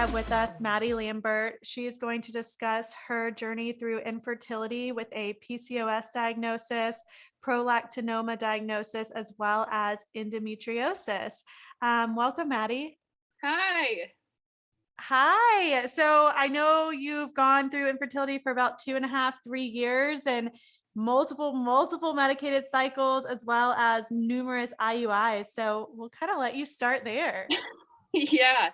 have with us Maddie Lambert. She is going to discuss her journey through infertility with a PCOS diagnosis, prolactinoma diagnosis, as well as endometriosis. Welcome, Maddie. Hi. Hi. So I know you've gone through infertility for about 2.5, 3 years and multiple medicated cycles, as well as numerous IUIs. So we'll kind of let you start there. Yeah.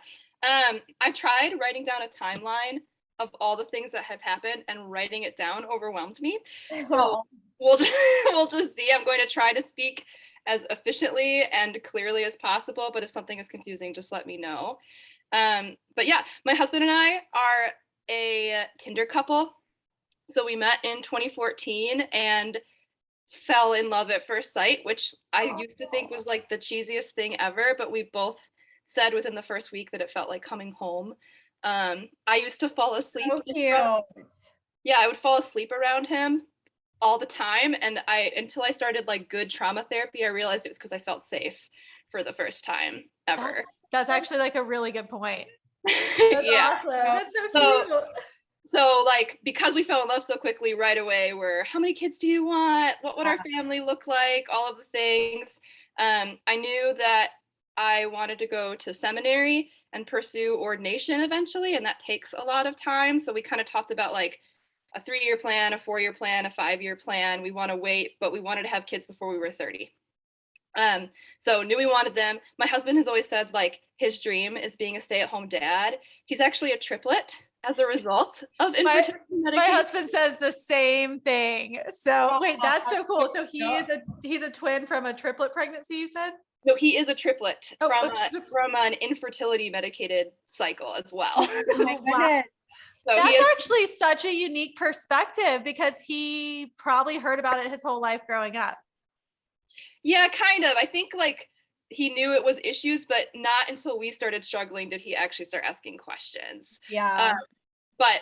I tried writing down a timeline of all the things that have happened, and writing it down overwhelmed me. So we'll just see. I'm going to try to speak as efficiently and clearly as possible, but if something is confusing, just let me know. But yeah, my husband and I are a Tinder couple. So we met in 2014 and fell in love at first sight, which I used to think was like the cheesiest thing ever, but we both said within the first week that it felt like coming home. I used to fall asleep. So cute. Yeah, I would fall asleep around him all the time, and until I started like good trauma therapy, I realized it was because I felt safe for the first time ever. That's actually like a really good point. That's Yeah. awesome. That's so cute. So like, because we fell in love so quickly right away, we're, how many kids do you want? What would our family look like? All of the things. I knew that I wanted to go to seminary and pursue ordination eventually, and that takes a lot of time. So we kind of talked about like a 3-year plan, a 4-year plan, a 5-year plan. We want to wait, but we wanted to have kids before we were 30. So knew we wanted them. My husband has always said like his dream is being a stay-at-home dad. He's actually a triplet as a result of infertility medication. My husband says the same thing. So wait, that's so cool. So he's a twin from a triplet pregnancy, you said? No, he is a triplet from an infertility medicated cycle as well. Oh my goodness. So that's actually such a unique perspective, because he probably heard about it his whole life growing up. Yeah, kind of. I think like he knew it was issues, but not until we started struggling did he actually start asking questions. Yeah. But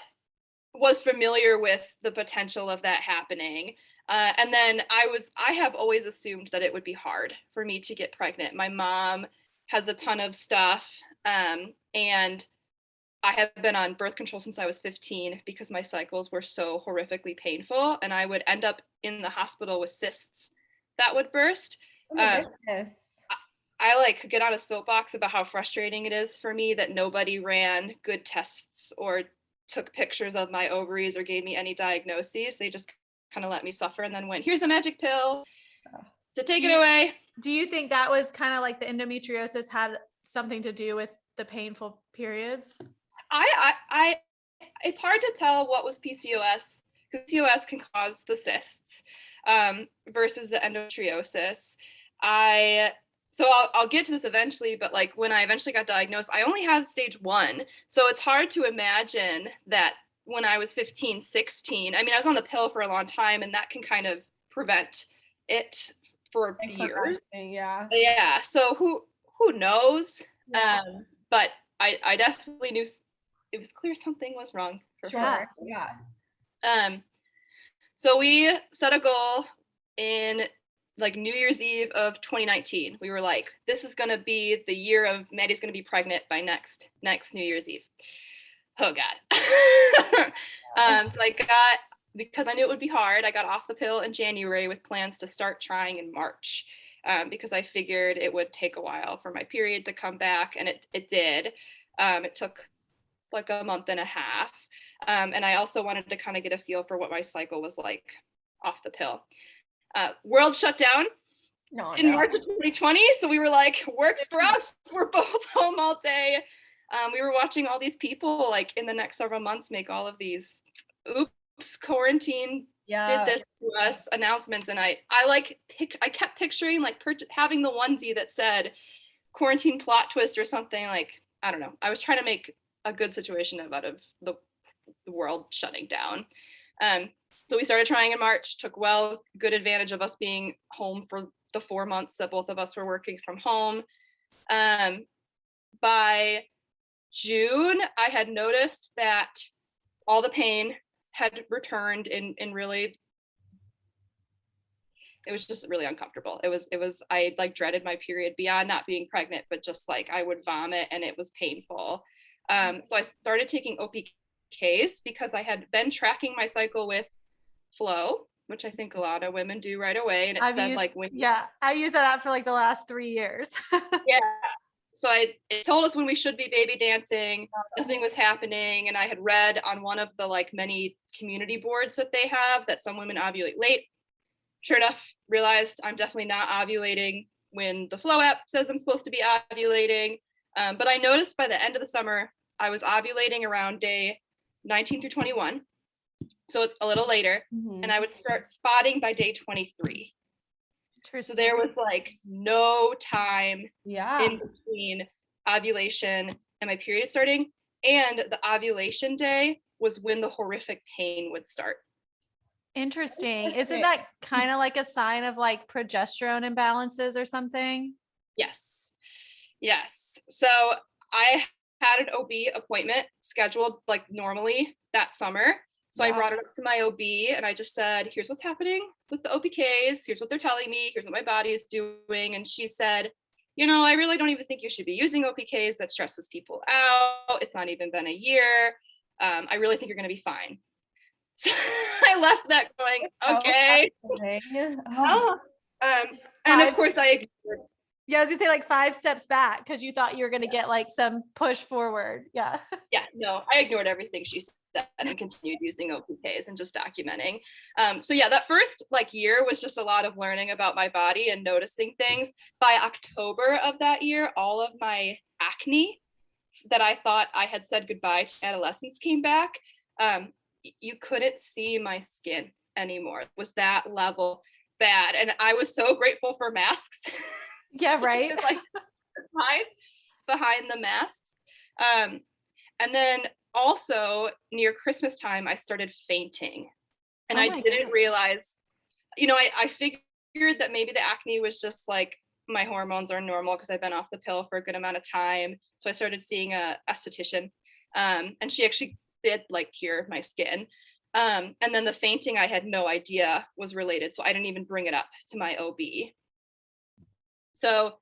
was familiar with the potential of that happening. And then I have always assumed that it would be hard for me to get pregnant. My mom has a ton of stuff, and I have been on birth control since I was 15 because my cycles were so horrifically painful, and I would end up in the hospital with cysts that would burst. Oh my goodness. I like get on a soapbox about how frustrating it is for me that nobody ran good tests or took pictures of my ovaries or gave me any diagnoses. They just kind of let me suffer and then went, here's a magic pill to take it away. Do you think that was kind of like the endometriosis had something to do with the painful periods? It's hard to tell what was PCOS, because PCOS can cause the cysts versus the endometriosis. So I'll get to this eventually, but like when I eventually got diagnosed, I only have stage 1. So it's hard to imagine that when I was 15, 16, I mean, I was on the pill for a long time, and that can kind of prevent it for years. Yeah. Yeah. So who knows? Yeah. But I definitely knew it was clear something was wrong for sure. Yeah. So we set a goal in like New Year's Eve of 2019. We were like, this is going to be the year of Maddie's going to be pregnant by next New Year's Eve. Oh God. So because I knew it would be hard, I got off the pill in January with plans to start trying in March, because I figured it would take a while for my period to come back, and it did. It took like a month and a half. And I also wanted to kind of get a feel for what my cycle was like off the pill. World shut down in March of 2020. So we were like, works for us. We're both home all day. We were watching all these people like in the next several months make all of these oops, quarantine did this to us announcements. And I kept picturing like having the onesie that said quarantine plot twist or something. Like, I don't know. I was trying to make a good situation out of the world shutting down. So we started trying in March, took good advantage of us being home for the 4 months that both of us were working from home. By June, I had noticed that all the pain had returned in really, it was just really uncomfortable. It was, I like dreaded my period beyond not being pregnant, but just like I would vomit and it was painful. So I started taking OPKs because I had been tracking my cycle with Flow, which I think a lot of women do right away. And it said like when I used that app for like the last 3 years. yeah. So it told us when we should be baby dancing, nothing was happening. And I had read on one of the like many community boards that they have that some women ovulate late. Sure enough, realized I'm definitely not ovulating when the Flow app says I'm supposed to be ovulating. But I noticed by the end of the summer, I was ovulating around day 19 through 21. So it's a little later. And I would start spotting by day 23. So there was like no time in between ovulation and my period starting. And the ovulation day was when the horrific pain would start. Interesting. Isn't that kind of like a sign of like progesterone imbalances or something? Yes. Yes. So I had an OB appointment scheduled like normally that summer. So I brought it up to my OB and I just said, here's what's happening with the OPKs. Here's what they're telling me. Here's what my body is doing. And she said, you know, I really don't even think you should be using OPKs. That stresses people out. It's not even been a year. I really think you're going to be fine. So I left that going, okay. And of course I ignored. Yeah, I was gonna say like 5 steps back because you thought you were gonna get like some push forward. Yeah. Yeah, no, I ignored everything she said and continued using OPKs and just documenting. So yeah, that first like year was just a lot of learning about my body and noticing things. By October of that year, all of my acne that I thought I had said goodbye to adolescence came back. You couldn't see my skin anymore. It was that level bad. And I was so grateful for masks. Yeah, right. It was like behind the masks. And then also near Christmas time, I started fainting. And I didn't realize, you know, I figured that maybe the acne was just like my hormones are normal because I've been off the pill for a good amount of time. So I started seeing a esthetician. And she actually did like cure my skin. And then the fainting, I had no idea was related. So I didn't even bring it up to my OB. So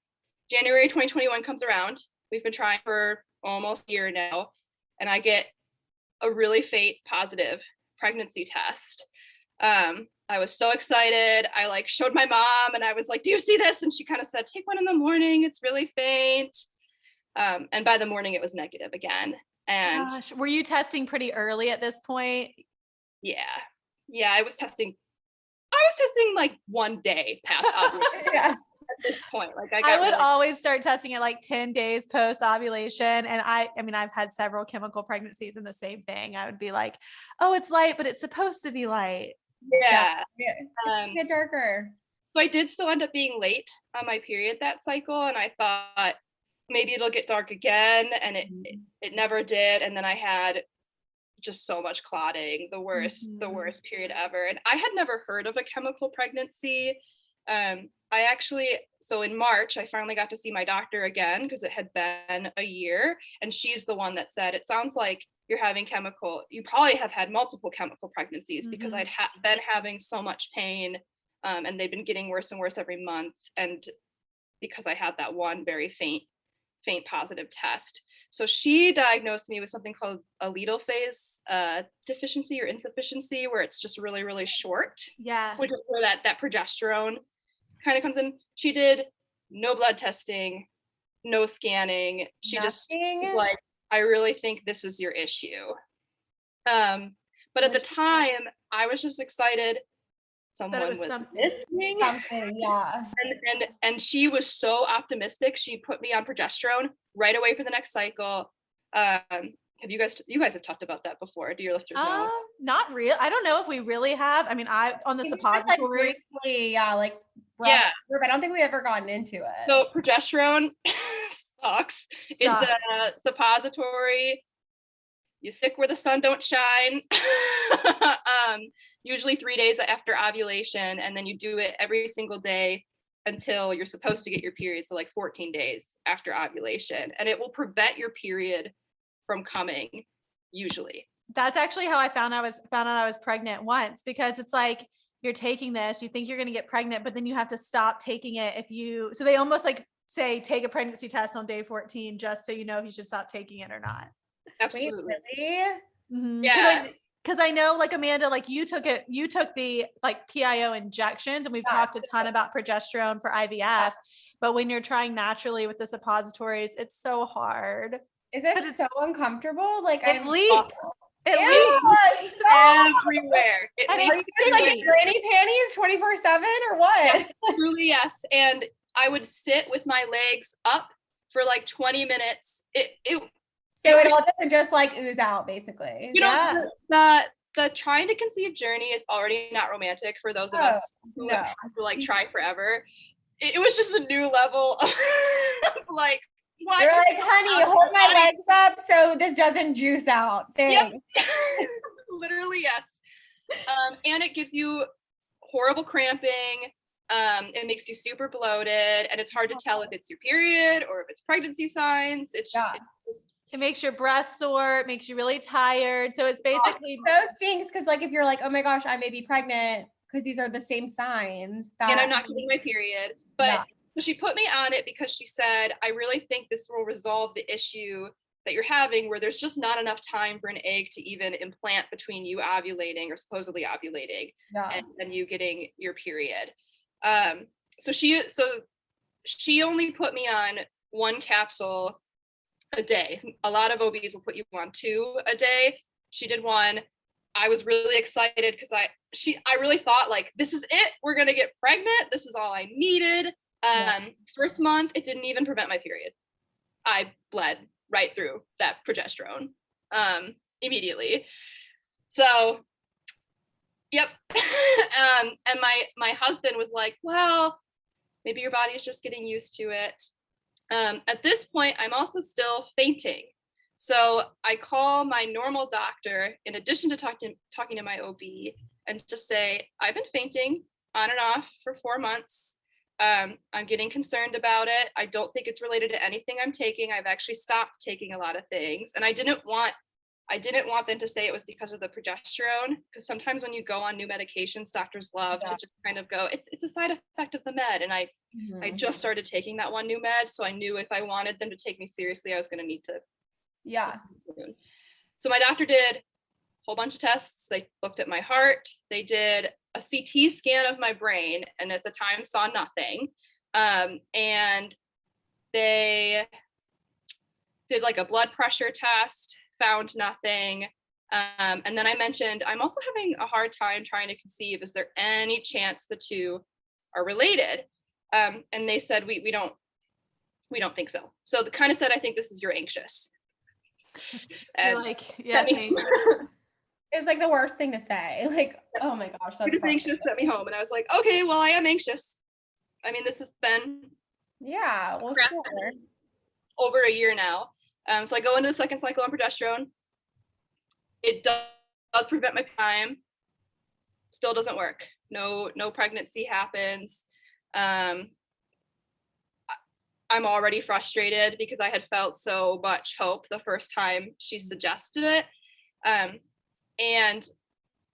January 2021 comes around. We've been trying for almost a year now. And I get a really faint positive pregnancy test. I was so excited. I like showed my mom and I was like, do you see this? And she kind of said, take one in the morning. It's really faint. And by the morning it was negative again. And gosh, were you testing pretty early at this point? Yeah, I was testing like 1 day past ovulation. At this point, like I would always start testing at like 10 days post ovulation. And I mean, I've had several chemical pregnancies and the same thing. I would be like, oh, it's light, but it's supposed to be light. Yeah. Get darker. So I did still end up being late on my period that cycle. And I thought maybe it'll get dark again. And it never did. And then I had just so much clotting, the worst period ever. And I had never heard of a chemical pregnancy. So in March, I finally got to see my doctor again because it had been a year. And she's the one that said, it sounds like you're having you probably have had multiple chemical pregnancies because I'd been having so much pain and they've been getting worse and worse every month. And because I had that one very faint positive test. So she diagnosed me with something called a luteal phase deficiency or insufficiency, where it's just really, really short. Yeah. Which is where that progesterone kind of comes in. She did no blood testing, no scanning. She just was like, I really think this is your issue. But at the time, I was just excited someone was listening. Yeah. And she was so optimistic. She put me on progesterone right away for the next cycle. Have you guys have talked about that before? Do your listeners know? Not real. I don't know if we really have. I mean, on the suppositories. Like briefly, I don't think we ever gotten into it. So progesterone sucks. It's a suppository. You stick where the sun don't shine. Usually 3 days after ovulation, and then you do it every single day until you're supposed to get your period. So like 14 days after ovulation, and it will prevent your period from coming usually. That's actually how I found out I was pregnant once, because it's like you're taking this, you think you're going to get pregnant, but then you have to stop taking it so they almost like say, take a pregnancy test on day 14, just so you know if you should stop taking it or not. Absolutely. Wait, really? Mhm. Yeah. Because I know, like, Amanda, like, you took the like PIO injections, and we've Yeah. talked a ton about progesterone for IVF, but when you're trying naturally with the suppositories, it's so hard. Is 'Cause it it's- so uncomfortable? Like It I'm leaks. It Ew, leaks. Everywhere. It And Are leaks you just like sticky. in granny panties 24/7 or what? Yes, truly, yes. And I would sit with my legs up for like 20 minutes. So it was- all doesn't just like ooze out, basically. you know, Yeah. the trying to conceive journey is already not romantic for those of Oh, us who no. have to like try forever. It was just a new level of like, what? You're like, honey, hold my legs up so this doesn't juice out. Thanks. Yep. Literally, yes. And it gives you horrible cramping. It makes you super bloated, and it's hard to tell if it's your period or if it's pregnancy signs. It's just It makes your breasts sore. It makes you really tired. So it's basically So stinks because like if you're like, oh my gosh, I may be pregnant because these are the same signs. and I'm not getting my period. But Yeah. so she put me on it because she said, I really think this will resolve the issue that you're having where there's just not enough time for an egg to even implant between you ovulating or supposedly ovulating and you getting your period. So she only put me on 1 capsule a day. A lot of OBs will put you on 2 a day. She did 1. I was really excited because I really thought like, this is it. We're gonna get pregnant. This is all I needed. First month, it didn't even prevent my period. I bled right through that progesterone immediately. So, yep. And my husband was like, well, maybe your body is just getting used to it. At this point, I'm also still fainting. So I call my normal doctor in addition to talking to my OB and just say, I've been fainting on and off for 4 months. I'm getting concerned about it. I don't think it's related to anything I'm taking. I've actually stopped taking a lot of things. And I didn't want them to say it was because of the progesterone, because sometimes when you go on new medications, doctors love to just kind of go, it's a side effect of the med. And I just started taking that one new med. So I knew if I wanted them to take me seriously, I was going to need to. Soon. So my doctor did a whole bunch of tests. They looked at my heart. They did a CT scan of my brain, and at the time saw nothing. And they did like a blood pressure test, found nothing. And then I mentioned, I'm also having a hard time trying to conceive. Is there any chance the two are related? And they said, we don't think so. So they kind of said, I think this is you're anxious. And you're like, yeah, thanks. It was like the worst thing to say. Like, oh my gosh, that's just anxious, sent me home. And I was like, okay, well, I am anxious. I mean, this has been well, sure. over a year now. So I go into the second cycle on progesterone. It does prevent my time. Still doesn't work. No pregnancy happens. I'm already frustrated because I had felt so much hope the first time she suggested it. And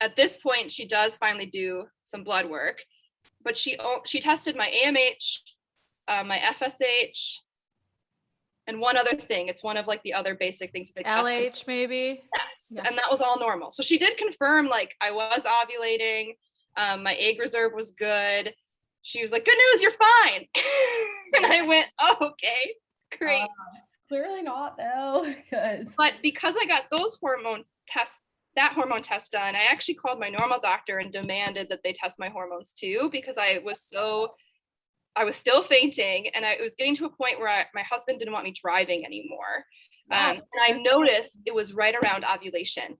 at this point, she does finally do some blood work, but she tested my AMH, my FSH, and one other thing. It's one of like the other basic things they LH tested. maybe. Yes, yeah. And that was all normal. So she did confirm like I was ovulating. My egg reserve was good. She was like, good news, you're fine. And I went, oh, okay, great. Clearly not though, But because I got that hormone test done, I actually called my normal doctor and demanded that they test my hormones too, because I was still fainting, and it was getting to a point where my husband didn't want me driving anymore. And I noticed it was right around ovulation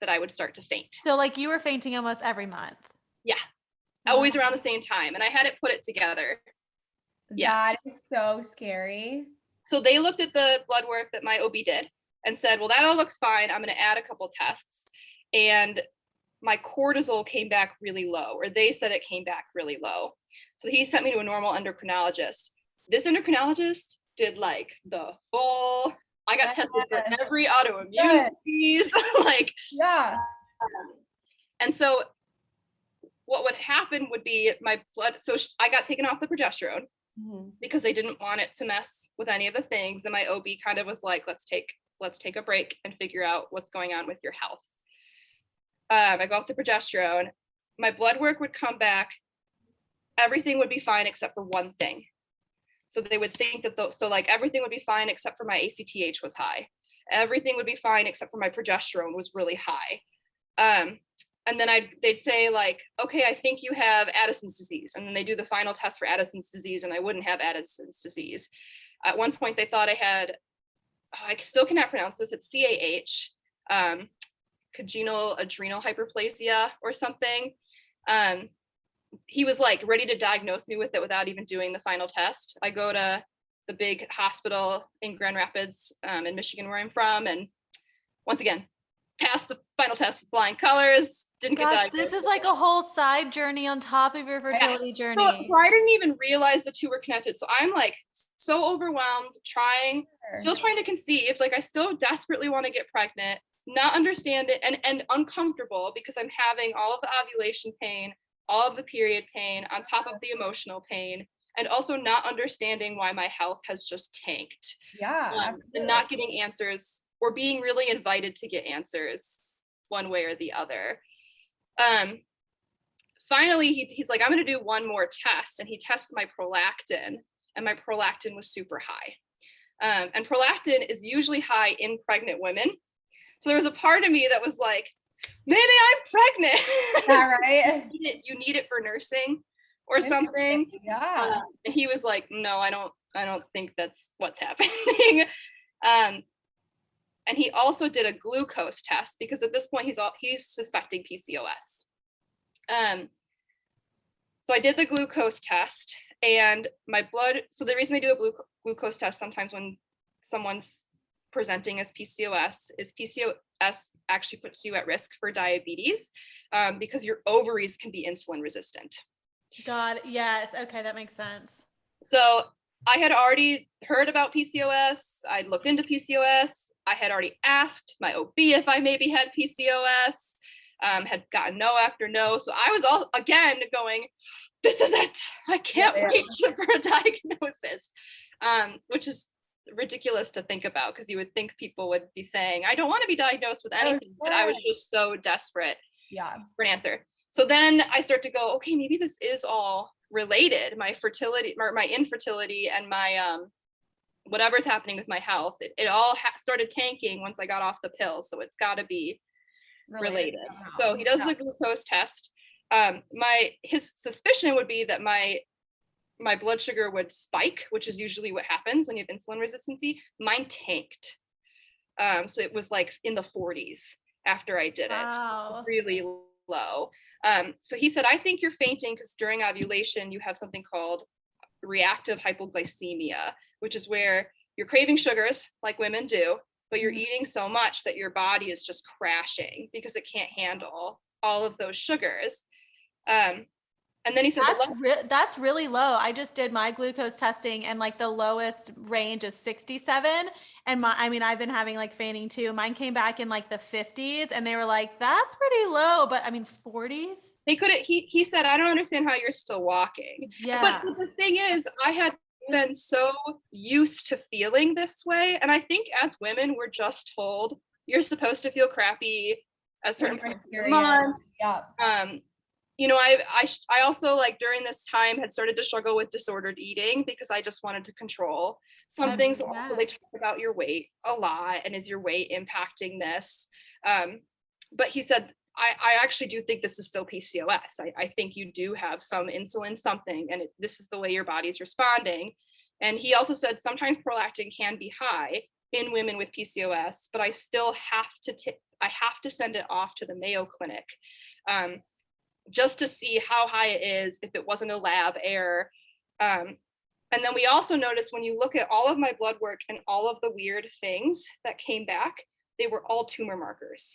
that I would start to faint. So like you were fainting almost every month. Yeah. Always around the same time. And I hadn't put it together. That is so scary. So they looked at the blood work that my OB did and said, well, that all looks fine. I'm going to add a couple tests. And my cortisol came back really low, or they said it came back really low. So he sent me to a normal endocrinologist. This endocrinologist did like the full, I got tested for every autoimmune disease. And so what would happen would be my blood. So I got taken off the progesterone because they didn't want it to mess with any of the things. And my OB kind of was like, let's take let's take a break and figure out what's going on with your health. I go off the progesterone. My blood work would come back. Everything would be fine except for one thing. So they would think that, so like everything would be fine except for my ACTH was high. Everything would be fine except for my progesterone was really high. And then they'd say like, okay, I think you have Addison's disease. And then they do the final test for Addison's disease and I wouldn't have Addison's disease. At one point they thought I had, I still cannot pronounce this, it's CAH, congenital adrenal hyperplasia or something. He was like ready to diagnose me with it without even doing the final test. I go to the big hospital in Grand Rapids in Michigan, where I'm from. And once again, passed the final test with flying colors, didn't get diagnosed. This is like a whole side journey on top of your fertility journey. So I didn't even realize the two were connected. So I'm like so overwhelmed, still trying to conceive. Like I still desperately want to get pregnant, not understand it, and uncomfortable because I'm having all of the ovulation pain, all of the period pain on top of the emotional pain, and also not understanding why my health has just tanked. Yeah. And not getting answers or being really invited to get answers one way or the other. Finally, he's like, I'm going to do one more test. And he tests my prolactin, and my prolactin was super high. And prolactin is usually high in pregnant women. So there was a part of me that was like, maybe I'm pregnant. Yeah, right. You need it for nursing or something. Yeah. And he was like, no, I don't think that's what's happening. And he also did a glucose test because at this point he's suspecting PCOS. So I did the glucose test and my blood. So the reason they do a glucose test sometimes when someone's presenting as PCOS is PCOS actually puts you at risk for diabetes because your ovaries can be insulin resistant. God, yes. Okay, that makes sense. So I had already heard about PCOS. I looked into PCOS. I had already asked my OB if I maybe had PCOS, had gotten no after no. So I was all again going, this is it. I can't wait for a diagnosis, which is ridiculous to think about because you would think people would be saying, I don't want to be diagnosed with anything, but I was just so desperate for an answer. So then I start to go, okay, maybe this is all related. My fertility, my infertility, and my whatever's happening with my health, it all started tanking once I got off the pill. So it's got to be related. So he does the glucose test. His suspicion would be that my blood sugar would spike, which is usually what happens when you have insulin resistancy. Mine tanked. So it was like in the 40s after I did it, really low. So he said, I think you're fainting because during ovulation, you have something called reactive hypoglycemia, which is where you're craving sugars like women do, but you're eating so much that your body is just crashing because it can't handle all of those sugars. And then he said, that's really low. I just did my glucose testing and like the lowest range is 67. And I've been having like fainting too. Mine came back in like the 50s and they were like, that's pretty low. But 40s. They couldn't, he said, I don't understand how you're still walking. Yeah. But the thing is, I had been so used to feeling this way. And I think as women, we're just told you're supposed to feel crappy at certain points of the month. Yeah. I also like during this time had started to struggle with disordered eating because I just wanted to control some things. Also, they talk about your weight a lot and is your weight impacting this? But he said, I actually do think this is still PCOS. I think you do have some insulin something and this is the way your body's responding. And he also said sometimes prolactin can be high in women with PCOS, but I still have to send it off to the Mayo Clinic. Just to see how high it is if it wasn't a lab error. And then we also noticed when you look at all of my blood work and all of the weird things that came back, they were all tumor markers.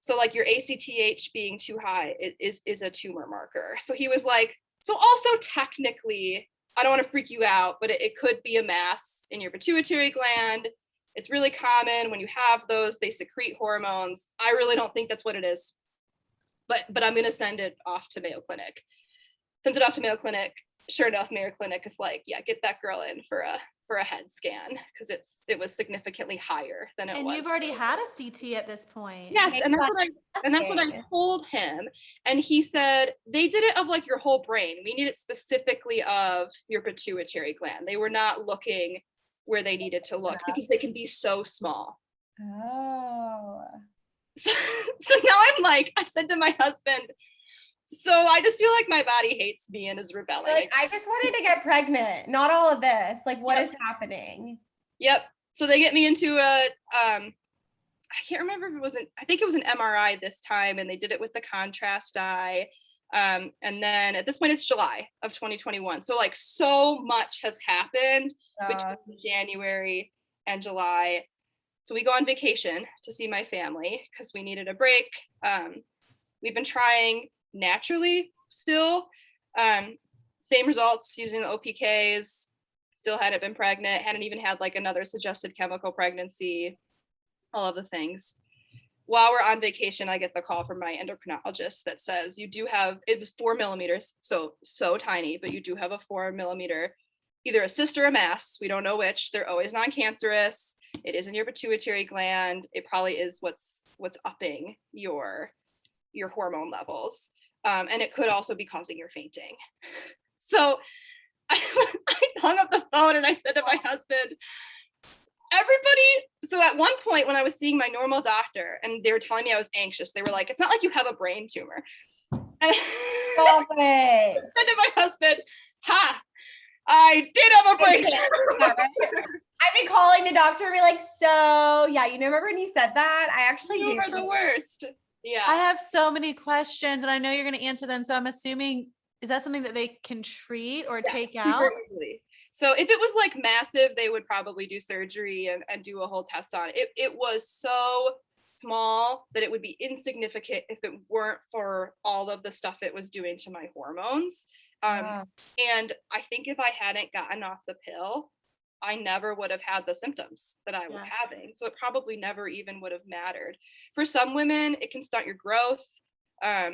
So like your ACTH being too high is a tumor marker. So he was like, so also technically, I don't want to freak you out, but it could be a mass in your pituitary gland. It's really common when you have those, they secrete hormones. I really don't think that's what it is. But I'm going to send it off to Mayo Clinic. Sent it off to Mayo Clinic. sure enough, Mayo Clinic is like, yeah, get that girl in for a head scan because it was significantly higher than it was. And you've already had a CT at this point. Yes, and that's what I told him. And he said they did it of like your whole brain. We need it specifically of your pituitary gland. They were not looking where they needed to look because they can be so small. Oh. So now I'm like, I said to my husband, so I just feel like my body hates me and is rebelling. Like, I just wanted to get pregnant, not all of this. Like, what is happening? Yep. So they get me into I can't remember if I think it was an MRI this time, and they did it with the contrast dye. And then at this point it's July of 2021. So like so much has happened between January and July. So we go on vacation to see my family because we needed a break. We've been trying naturally still. Same results using the OPKs. Still hadn't been pregnant, hadn't even had like another suggested chemical pregnancy, all of the things. While we're on vacation, I get the call from my endocrinologist that says you do have, it was 4 millimeters, so tiny, but you do have a 4 millimeter, either a cyst or a mass. We don't know which. They're always non-cancerous. It is in your pituitary gland. It probably is what's upping your hormone levels. And it could also be causing your fainting. So I hung up the phone and I said to my husband, so at one point when I was seeing my normal doctor and they were telling me I was anxious, they were like, it's not like you have a brain tumor. And Stop it. I said to my husband, I did have a brain tumor. I've been calling the doctor and be like, so yeah, you remember when you said that? I actually do. You are the worst. Yeah. I have so many questions and I know you're going to answer them. So I'm assuming, is that something that they can treat or take out? Easily. So if it was like massive, they would probably do surgery and do a whole test on it. It was so small that it would be insignificant if it weren't for all of the stuff it was doing to my hormones. And I think if I hadn't gotten off the pill, I never would have had the symptoms that I was having. So it probably never even would have mattered. For some women, it can stunt your growth.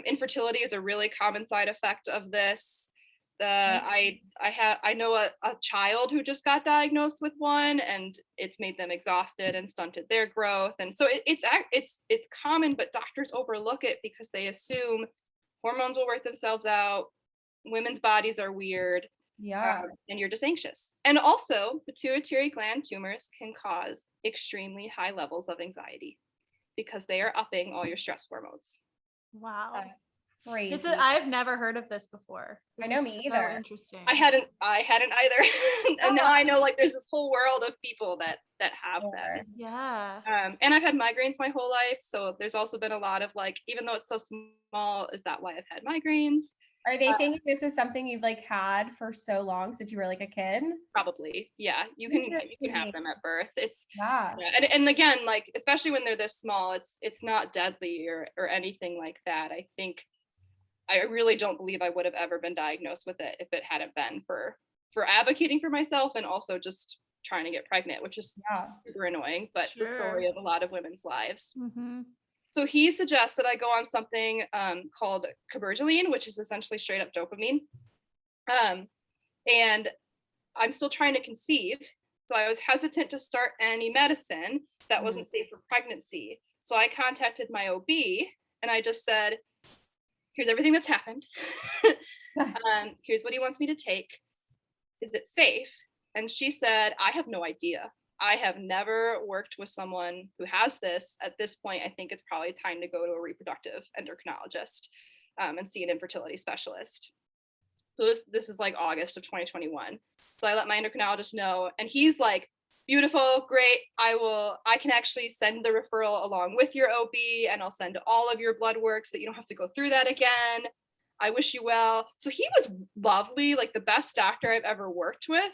Infertility is a really common side effect of this. I know a child who just got diagnosed with one, and it's made them exhausted and stunted their growth. And so it's common, but doctors overlook it because they assume hormones will work themselves out. Women's bodies are weird. And you're just anxious. And also, pituitary gland tumors can cause extremely high levels of anxiety because they are upping all your stress hormones. Wow. Crazy. I've never heard of this before. I know, me either. So interesting. I hadn't either. And now I know like there's this whole world of people that have that. Yeah. And I've had migraines my whole life. So there's also been a lot of like, even though it's so small, is that why I've had migraines? Are they thinking this is something you've like had for so long since you were like a kid? Probably. Yeah. You can have them at birth. It's yeah. And again, like, especially when they're this small, it's not deadly or anything like that. I really don't believe I would have ever been diagnosed with it if it hadn't been for advocating for myself and also just trying to get pregnant, which is super annoying, but the story of a lot of women's lives. Mm-hmm. So he suggests that I go on something called cabergoline, which is essentially straight up dopamine. And I'm still trying to conceive. So I was hesitant to start any medicine that wasn't safe for pregnancy. So I contacted my OB and I just said, here's everything that's happened. Here's what he wants me to take. Is it safe? And she said, I have no idea. I have never worked with someone who has this. At this point, I think it's probably time to go to a reproductive endocrinologist and see an infertility specialist. So this is like August of 2021. So I let my endocrinologist know, and he's like, beautiful, great. I can actually send the referral along with your OB, and I'll send all of your blood work so that you don't have to go through that again. I wish you well. So he was lovely, like the best doctor I've ever worked with.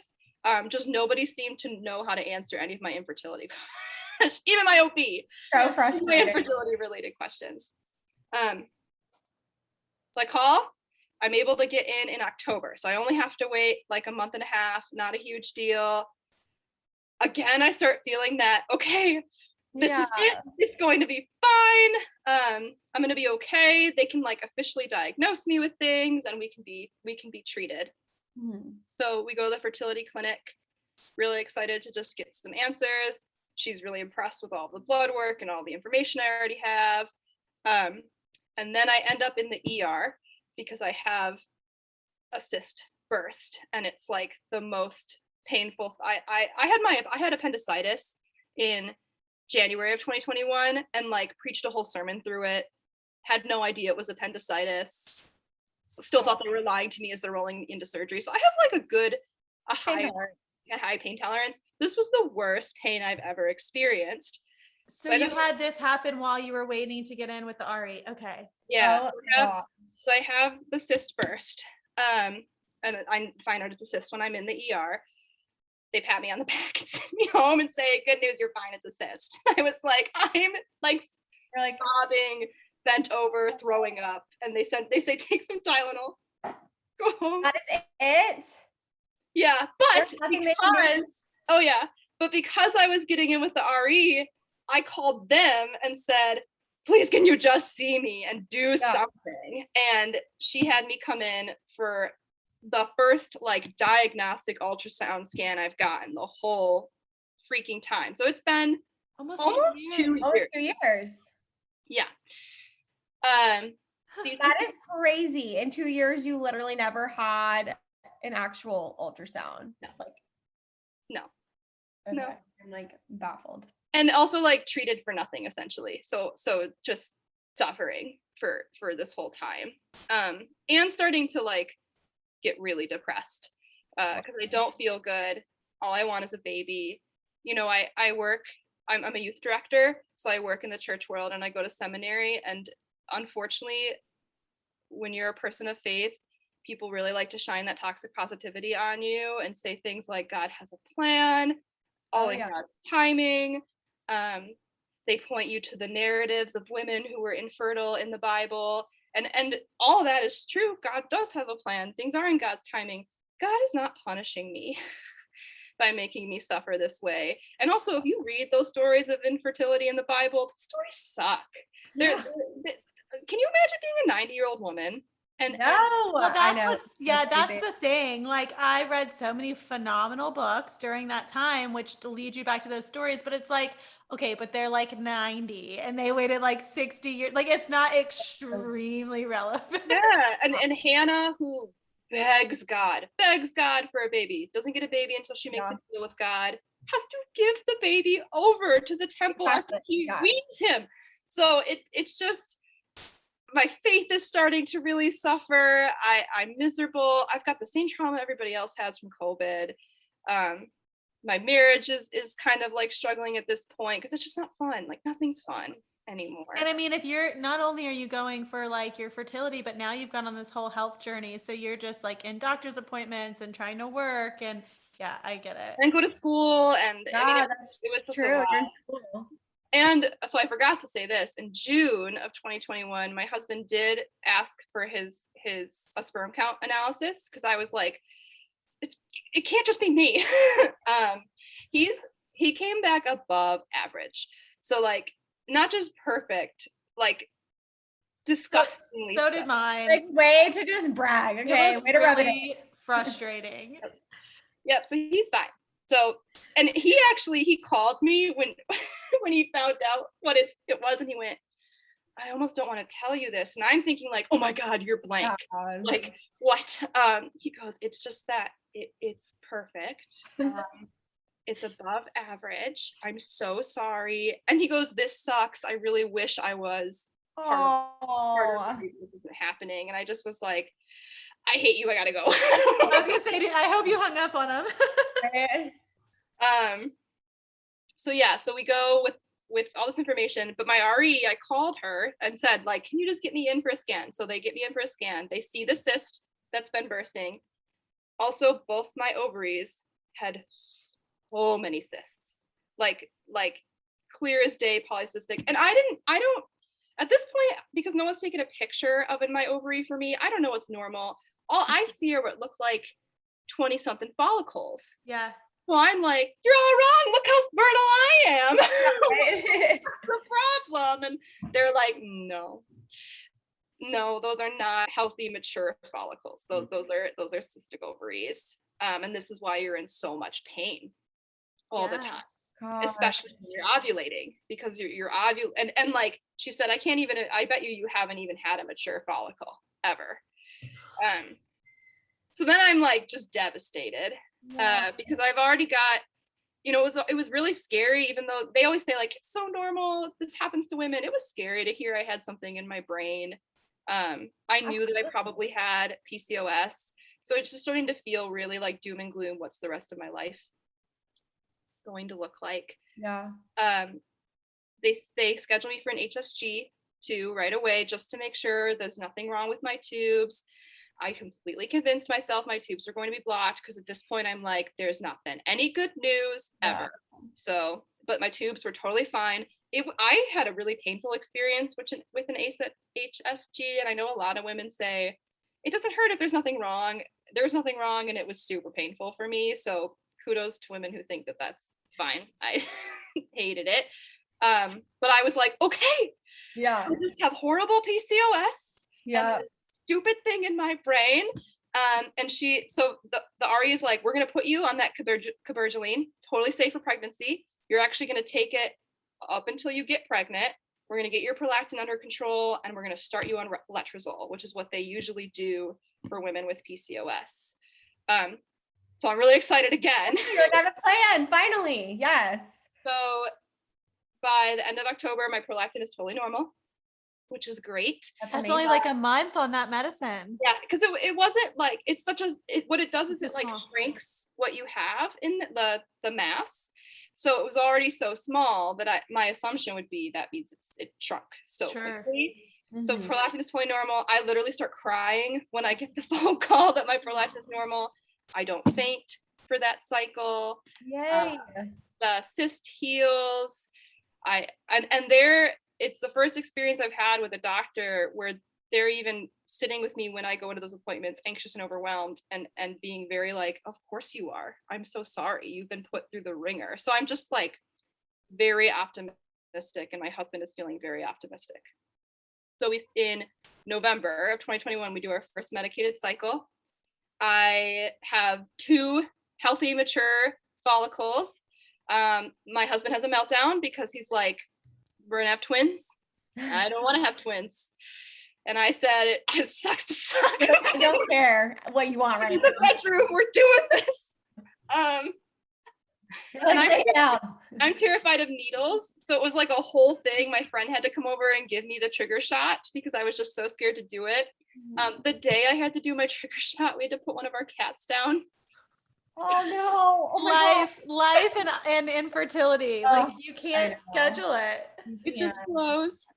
Just nobody seemed to know how to answer any of my infertility questions, even my OB. So frustrating. My infertility related questions. So I call. I'm able to get in October. So I only have to wait like a month and a half, not a huge deal. Again, I start feeling that, okay, this is it. It's going to be fine. I'm going to be okay. They can like officially diagnose me with things and we can be treated. So we go to the fertility clinic, really excited to just get some answers. She's really impressed with all the blood work and all the information I already have. And then I end up in the ER because I have a cyst burst, and it's like the most painful. I had appendicitis in January of 2021 and like preached a whole sermon through it. Had no idea it was appendicitis. Still thought they were lying to me as they're rolling into surgery. So I have like a high pain tolerance. This was the worst pain I've ever experienced. So you had this happen while you were waiting to get in with the RE. Okay. Yeah. So I have the cyst burst. And I find out it's a cyst when I'm in the ER. They pat me on the back and send me home and say, good news, you're fine, it's a cyst. I was like, I'm like sobbing, bent over, throwing up. And they say, take some Tylenol, go home. That is it? Yeah, but because I was getting in with the RE, I called them and said, please, can you just see me and do something? And she had me come in for the first like diagnostic ultrasound scan I've gotten the whole freaking time. So it's been almost 2 years. Yeah. That is crazy. In 2 years, you literally never had an actual ultrasound. No. I'm like baffled. And also like treated for nothing essentially. So just suffering for this whole time. And starting to like get really depressed because I don't feel good. All I want is a baby. You know, I work, I'm a youth director, so I work in the church world and I go to seminary. And unfortunately, when you're a person of faith, people really like to shine that toxic positivity on you and say things like God has a plan, all in God's timing. They point you to the narratives of women who were infertile in the Bible. And all of that is true. God does have a plan. Things are in God's timing. God is not punishing me by making me suffer this way. And also, if you read those stories of infertility in the Bible, the stories suck. Can you imagine being a 90-year-old woman? That's the thing. Like, I read so many phenomenal books during that time, which lead you back to those stories, but it's like, okay, but they're like 90 and they waited like 60 years. Like, it's not extremely relevant. Yeah. And Hannah, who begs God for a baby, doesn't get a baby until she makes a deal with God, has to give the baby over to the temple after he weans him. So it's just, my faith is starting to really suffer. I'm miserable. I've got the same trauma everybody else has from COVID. My marriage is kind of like struggling at this point because it's just not fun. Like, nothing's fun anymore. And I mean, if you're, not only are you going for like your fertility, but now you've gone on this whole health journey. So you're just like in doctor's appointments and trying to work, and yeah, I get it. And go to school, and I mean, it was true. And so I forgot to say this, in June of 2021, my husband did ask for his sperm count analysis because I was like, it can't just be me. He came back above average. So like, not just perfect, like disgustingly. So did mine. Like, way to just brag. Okay, way to rub it in. Frustrating. Yep. So he's fine. So, and he called me when he found out what it was, and he went, I almost don't want to tell you this. And I'm thinking like, oh my God, you're blank. Like, what? He goes, it's just that it's perfect. It's above average. I'm so sorry. And he goes, this sucks. I really wish I was part of this isn't happening. And I just was like, I hate you. I gotta go. I was gonna say, I hope you hung up on him. So we go with all this information, but my RE, I called her and said, like, can you just get me in for a scan? So they get me in for a scan. They see the cyst that's been bursting. Also, both my ovaries had so many cysts, like clear as day, polycystic. And I don't, at this point, because no one's taken a picture of in my ovary for me, I don't know what's normal. All I see are what look like 20-something follicles. Yeah. So I'm like, you're all wrong. Look how fertile I am. What's the problem? And they're like, no. No, those are not healthy, mature follicles. Those are cystic ovaries. And this is why you're in so much pain all the time, God. especially when you're ovulating, because you're and like she said, I bet you haven't even had a mature follicle ever. So then I'm like just devastated, because I've already got, it was really scary, even though they always say like, it's so normal, this happens to women. It was scary to hear I had something in my brain. I knew that I probably had PCOS. So it's just starting to feel really like doom and gloom. What's the rest of my life going to look like? Yeah. They scheduled me for an HSG too right away, just to make sure there's nothing wrong with my tubes. I completely convinced myself my tubes are going to be blocked, because at this point I'm like, there's not been any good news ever. So, but my tubes were totally fine. I had a really painful experience with an HSG, and I know a lot of women say it doesn't hurt if there's nothing wrong. There's nothing wrong, and it was super painful for me. So kudos to women who think that that's fine. I hated it. But I was like, okay, Yeah. I just have horrible PCOS. Yeah. And stupid thing in my brain. And so the RE is like, we're going to put you on that cabergoline, totally safe for pregnancy. You're actually going to take it up until you get pregnant. We're going to get your prolactin under control, and we're going to start you on letrozole, which is what they usually do for women with PCOS. So I'm really excited again. You're like, I have a plan, finally. Yes. So by the end of October, my prolactin is totally normal, which is great. That's only like a month on that medicine. Yeah, because it wasn't like, what it does is it like small. shrinks what you have in the mass. So it was already so small that my assumption would be that means it shrunk so quickly. So prolactin is totally normal. I literally start crying when I get the phone call that my prolactin is normal. I don't faint for that cycle. Yay. The cyst heals. It's the first experience I've had with a doctor where they're even sitting with me when I go into those appointments, anxious and overwhelmed, and being very like, of course you are. I'm so sorry. You've been put through the ringer. So I'm just like very optimistic, and my husband is feeling very optimistic. So in November of 2021, we do our first medicated cycle. I have 2 healthy, mature follicles. My husband has a meltdown because he's like, we're gonna have twins. I don't want to have twins. And I said, it sucks to suck. I don't care what you want right now. In the bedroom, we're doing this. And I'm terrified of needles. So it was like a whole thing. My friend had to come over and give me the trigger shot because I was just so scared to do it. The day I had to do my trigger shot, we had to put one of our cats down. Oh no. Oh life and infertility. Like you can't schedule it. It just blows.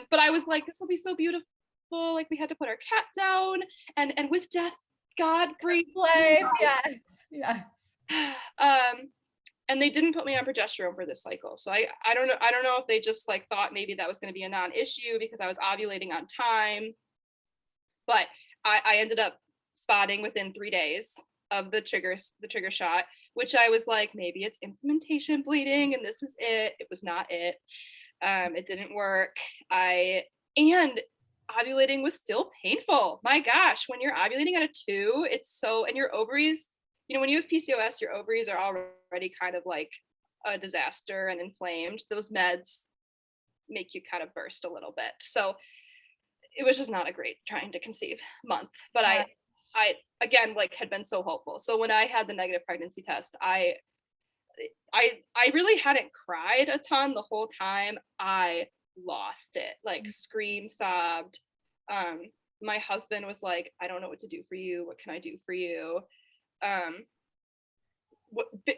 But I was like, this will be so beautiful. Like we had to put our cat down, and with death, God breathes life. Yes. And they didn't put me on progesterone for this cycle. So I don't know if they just like thought maybe that was going to be a non-issue because I was ovulating on time. But I ended up spotting within 3 days of the trigger shot, which I was like, maybe it's implementation bleeding and this is it. It was not it. It didn't work. And ovulating was still painful. My gosh, when you're ovulating at a 2, and your ovaries, when you have PCOS, your ovaries are already kind of like a disaster and inflamed. Those meds make you kind of burst a little bit. So it was just not a great trying to conceive month. But I again, like had been so hopeful. So when I had the negative pregnancy test, I really hadn't cried a ton the whole time. I lost it, like screamed, sobbed. My husband was like, I don't know what to do for you. What can I do for you?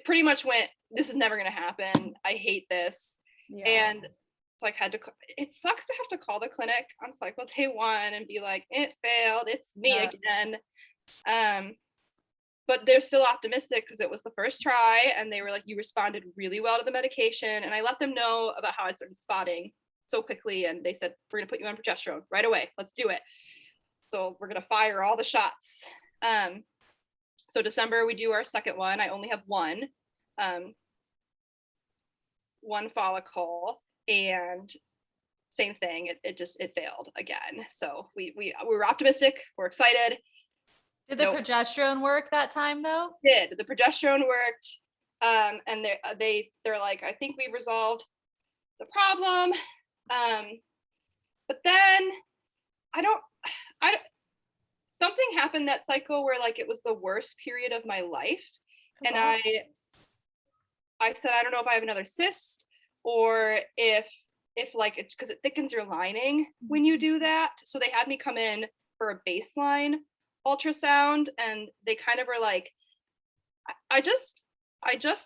Pretty much went, this is never going to happen. I hate this. And it's like it sucks to have to call the clinic on cycle day 1 and be like, it failed. It's me again. But they're still optimistic because it was the first try, and they were like, you responded really well to the medication. And I let them know about how I started spotting so quickly, and they said, we're gonna put you on progesterone right away. Let's do it. So we're gonna fire all the shots. So December we do our second one. I only have one follicle, and same thing. It failed again. So we were optimistic. We're excited. Did the progesterone work that time though? The progesterone worked. And they're like, I think we resolved the problem. But then something happened that cycle where like it was the worst period of my life. And I said, I don't know if I have another cyst or if like it's because it thickens your lining when you do that. So they had me come in for a baseline ultrasound, and they kind of were like, I just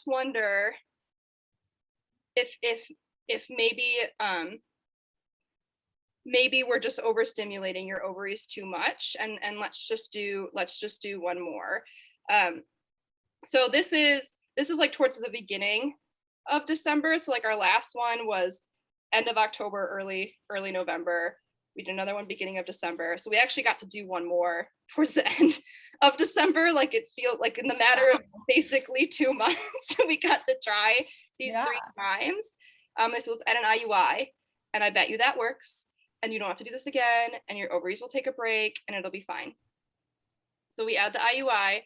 wonder if maybe we're just overstimulating your ovaries too much, and let's just do one more. So this is like towards the beginning of December. So like our last one was end of October, early November. We did another one beginning of December. So we actually got to do one more towards the end of December. Like it feels like in the matter of basically 2 months, we got to try these 3 times. This was at an IUI, and I bet you that works. And you don't have to do this again, and your ovaries will take a break, and it'll be fine. So we add the IUI.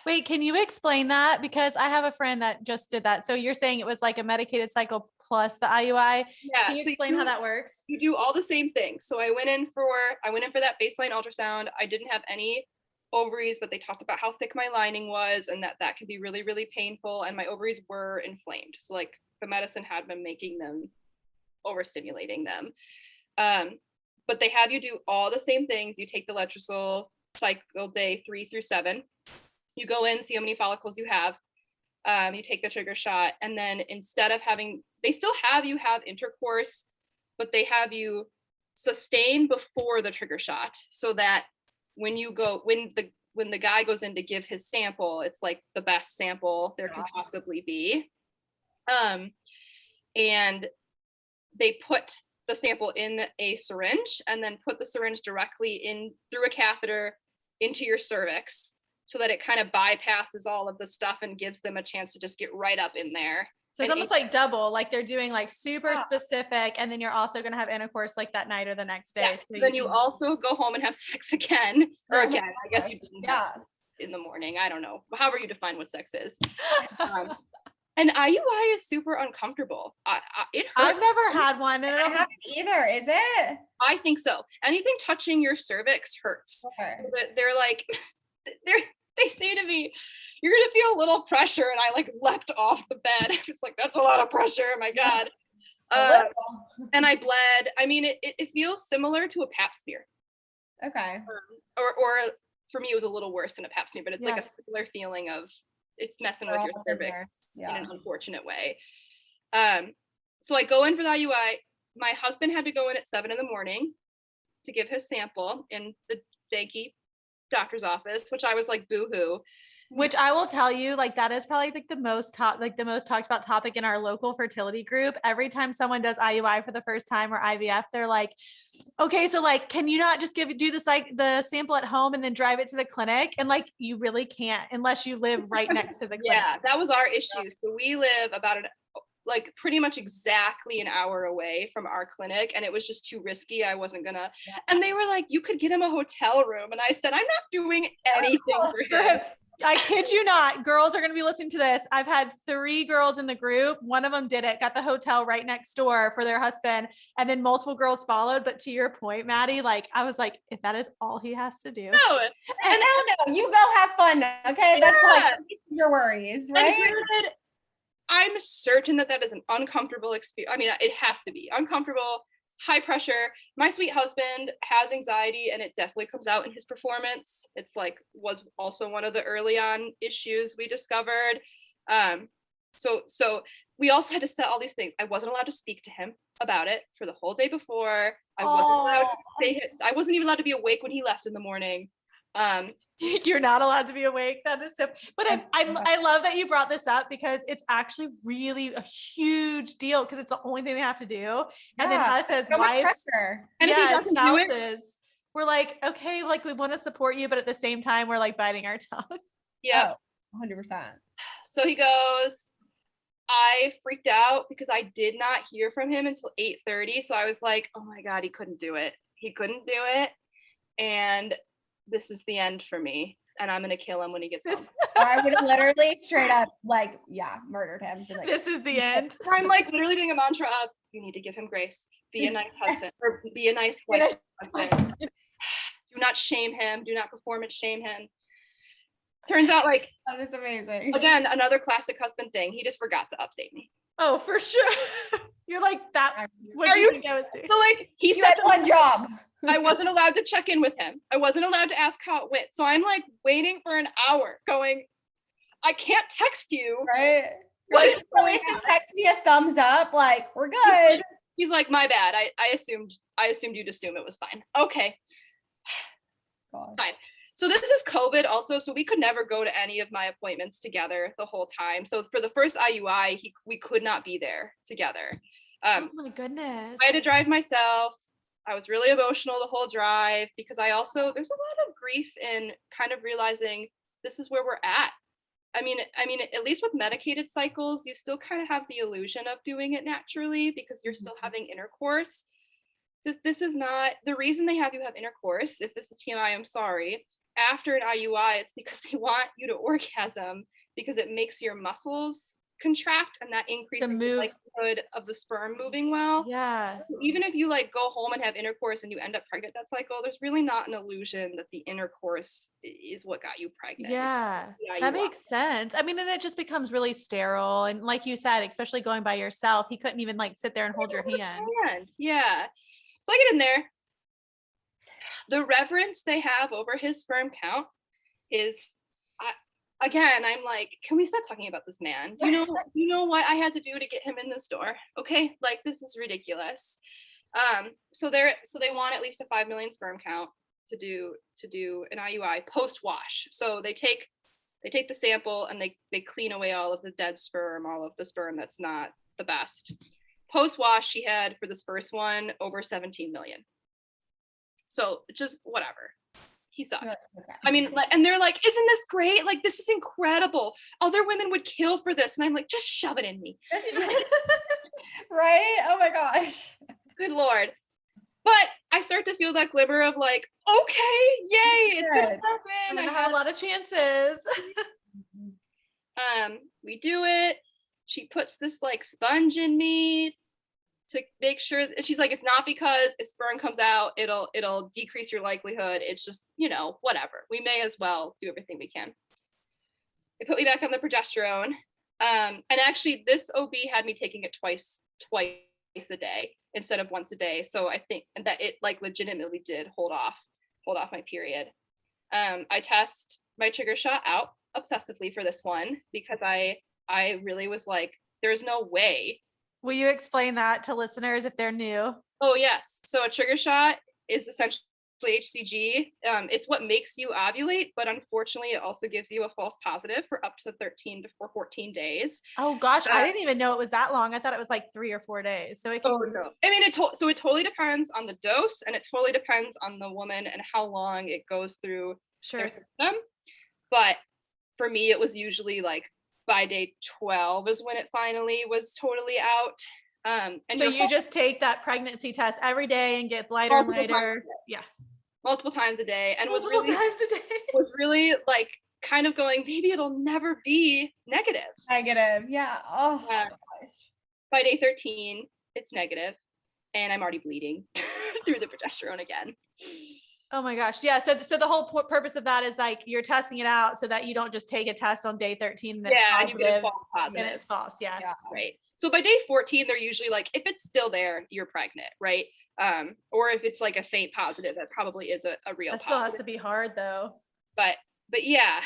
Wait, can you explain that? Because I have a friend that just did that. So you're saying it was like a medicated cycle plus the IUI. Yeah. Can you explain how that works? You do all the same things. So I went in for that baseline ultrasound. I didn't have any ovaries, but they talked about how thick my lining was, and that could be really, really painful. And my ovaries were inflamed. So like the medicine had been making them, overstimulating them. But they have you do all the same things. You take the letrozole cycle day 3 through 7. You go in, see how many follicles you have. You take the trigger shot, and then instead of they still have you have intercourse, but they have you sustain before the trigger shot, so that when the guy goes in to give his sample, it's like the best sample there can possibly be. And they put the sample in a syringe, and then put the syringe directly in through a catheter into your cervix, so that it kind of bypasses all of the stuff and gives them a chance to just get right up in there. So it's almost like double, like they're doing like super specific, and then you're also going to have intercourse like that night or the next day. Yes. So then you also go home and have sex again, or again, I guess you didn't have sex in the morning. I don't know, however you define what sex is. And IUI is super uncomfortable. It hurts. I've never had one, and I haven't either. Is it? I think so. Anything touching your cervix hurts. Okay. So they're like, they say to me, you're gonna feel a little pressure, and I like leapt off the bed. I was like, that's a lot of pressure. Oh my God. And I bled. I mean, it feels similar to a pap smear. Okay. Or for me, it was a little worse than a pap smear, but it's like a similar feeling of it's messing with your cervix in an unfortunate way. So I go in for the IUI. My husband had to go in at 7 a.m. to give his sample in the danky doctor's office, which I was like, boo-hoo. Which I will tell you, like that is probably like the most talked about topic in our local fertility group. Every time someone does IUI for the first time or IVF, they're like, okay, so like, can you not just do the sample at home and then drive it to the clinic? And like, you really can't unless you live right next to the clinic. Yeah, that was our issue. So we live about pretty much exactly an hour away from our clinic, and it was just too risky. I wasn't gonna. And they were like, you could get him a hotel room. And I said, I'm not doing anything for him. I kid you not. Girls are going to be listening to this. I've had 3 girls in the group. One of them did it, got the hotel right next door for their husband. And then multiple girls followed. But to your point, Maddie, like, I was like, if that is all he has to do. No, you go have fun. Okay. Yeah. That's like your worries, right? And I'm certain that is an uncomfortable experience. I mean, it has to be uncomfortable, high pressure. My sweet husband has anxiety, and it definitely comes out in his performance. It's like was also one of the early on issues we discovered. So we also had to set all these things. I wasn't allowed to speak to him about it for the whole day before. I wasn't even allowed to be awake when he left in the morning. You're not allowed to be awake. That is so, but I love that you brought this up, because it's actually really a huge deal, because it's the only thing they have to do. And then us as wives and spouses, we're like, okay, like we want to support you, but at the same time, we're like biting our tongue. Yeah. 100%. So he goes, I freaked out because I did not hear from him until 8:30. So I was like, oh my God, he couldn't do it. He couldn't do it. And this is the end for me. And I'm going to kill him when he gets home. Or I would have literally straight up like, yeah, murdered him. Been like, This is the end. I'm like literally doing a mantra of, you need to give him grace. Be a nice husband or be a nice wife. Husband. Do not shame him. Do not performance shame him. Turns out, like, that is amazing. Again, another classic husband thing. He just forgot to update me. Oh, for sure. You're like that. What Are do you think I was doing? So like he You said had one job. I wasn't allowed to check in with him. I wasn't allowed to ask how it went. So I'm like waiting for an hour going, I can't text you. Right. What Like, is so he's just text me a thumbs up, like, we're good. He's like, my bad. I assumed you'd assume it was fine. Okay. God. Fine. So this is COVID also, so we could never go to any of my appointments together the whole time. So for the first IUI, we could not be there together. Oh my goodness. I had to drive myself. I was really emotional the whole drive because there's a lot of grief in kind of realizing this is where we're at. I mean, at least with medicated cycles, you still kind of have the illusion of doing it naturally because you're still having intercourse. This is not the reason they have you have intercourse. If this is TMI, I'm sorry. After an IUI, it's because they want you to orgasm because it makes your muscles contract and that increases the likelihood of the sperm moving well. Yeah. Even if you like go home and have intercourse and you end up pregnant that cycle, there's really not an illusion that the intercourse is what got you pregnant. Yeah, that makes sense. I mean, and it just becomes really sterile. And like you said, especially going by yourself, he couldn't even like sit there and hold your hand. Yeah. So I get in there. The reverence they have over his sperm count is, again, I'm like, can we stop talking about this man? Do you know what I had to do to get him in this door? Okay, like this is ridiculous. So they want at least a 5 million sperm count to do an IUI post wash. So they take the sample and they clean away all of the dead sperm, all of the sperm that's not the best. Post wash, she had for this first one over 17 million. So just whatever. He sucks. Okay. I mean, and they're like, isn't this great? Like, this is incredible. Other women would kill for this. And I'm like, just shove it in me. Right? Oh my gosh. Good Lord. But I start to feel that glimmer of like, okay, yay, it's gonna happen. I have a lot of chances. We do it. She puts this like sponge in me to make sure, and she's like, it's not because if sperm comes out, it'll decrease your likelihood. It's just, whatever. We may as well do everything we can. They put me back on the progesterone. And actually this OB had me taking it twice a day instead of once a day. So I think that it like legitimately did hold off my period. I test my trigger shot out obsessively for this one because I really was like, there's no way. Will you explain that to listeners if they're new? Oh, yes. So a trigger shot is essentially HCG. It's what makes you ovulate, but unfortunately, it also gives you a false positive for up to 13 to 14 days. Oh, gosh. I didn't even know it was that long. I thought it was like 3 or 4 days. So it can... no. I mean, it totally depends on the dose and it totally depends on the woman and how long it goes through their system. But for me, it was usually like by day 12 is when it finally was totally out. And so you just take that pregnancy test every day and gets lighter and lighter. Yeah. Multiple times a day. And was really like kind of going, maybe it'll never be negative. Yeah. Oh gosh. By day 13, it's negative. And I'm already bleeding through the progesterone again. Oh my gosh. Yeah. So the whole purpose of that is like you're testing it out so that you don't just take a test on day 13 and it's positive, and you get a false positive. And it's false. Yeah. Right. So by day 14, they're usually like, if it's still there, you're pregnant, right? Or if it's like a faint positive, that probably is a real that positive. Still has to be hard though. But yeah.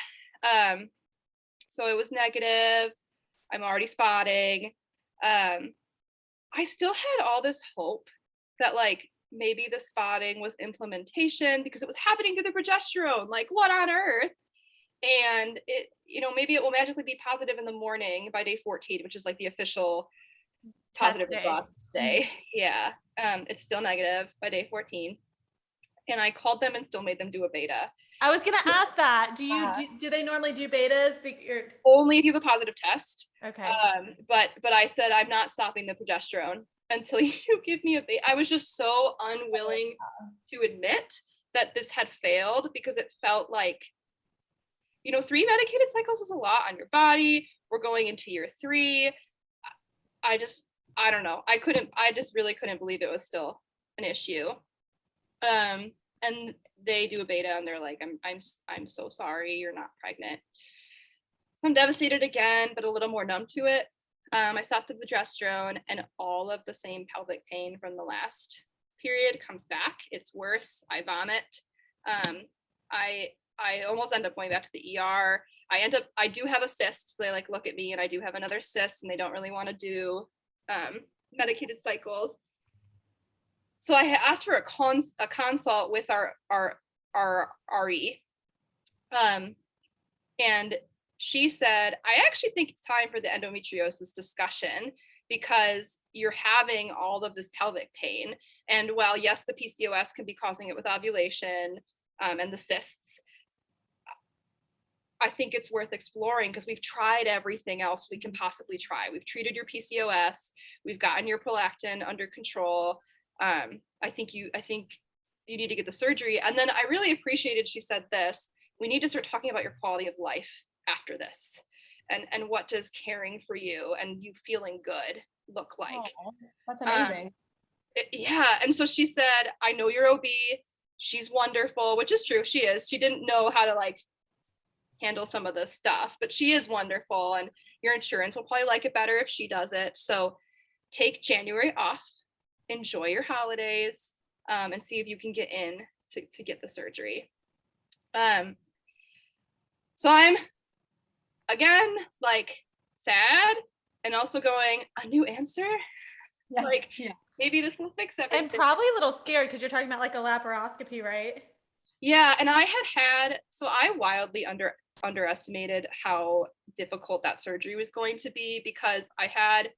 So it was negative. I'm already spotting. I still had all this hope that like maybe the spotting was implementation because it was happening through the progesterone. Like, what on earth? And it, maybe it will magically be positive in the morning by day 14, which is like the official positive results day. Yeah. It's still negative by day 14. and I called them and still made them do a beta. I was going to ask that. Do they normally do betas? Only if you have a positive test. Okay. But I said, I'm not stopping the progesterone until you give me a beta. I was just so unwilling to admit that this had failed, because it felt like, 3 medicated cycles is a lot on your body. We're going into year 3. I don't know. I just really couldn't believe it was still an issue. And they do a beta and they're like, I'm so sorry, you're not pregnant. So I'm devastated again, but a little more numb to it. I stopped the progesterone, and all of the same pelvic pain from the last period comes back. It's worse. I vomit. I almost end up going back to the ER. I do have a cyst, so they like look at me, and I do have another cyst, and they don't really want to do medicated cycles. So I asked for a consult with our RE, and she said, I actually think it's time for the endometriosis discussion, because you're having all of this pelvic pain. And while yes, the PCOS can be causing it with ovulation and the cysts, I think it's worth exploring, because we've tried everything else we can possibly try. We've treated your PCOS, we've gotten your prolactin under control. I think you need to get the surgery. And then I really appreciated, she said this, we need to start talking about your quality of life after this, and what does caring for you and you feeling good look like. Oh, that's amazing. Yeah. And so she said, I know you're OB, she's wonderful, which is true, she is. She didn't know how to like handle some of this stuff, but she is wonderful, and your insurance will probably like it better if she does it. So take January off, enjoy your holidays, and see if you can get in to get the surgery. So I'm again like sad, and also going, a new answer, maybe this will fix everything. And probably a little scared, because you're talking about like a laparoscopy, right? Yeah, and I wildly underestimated how difficult that surgery was going to be, because I had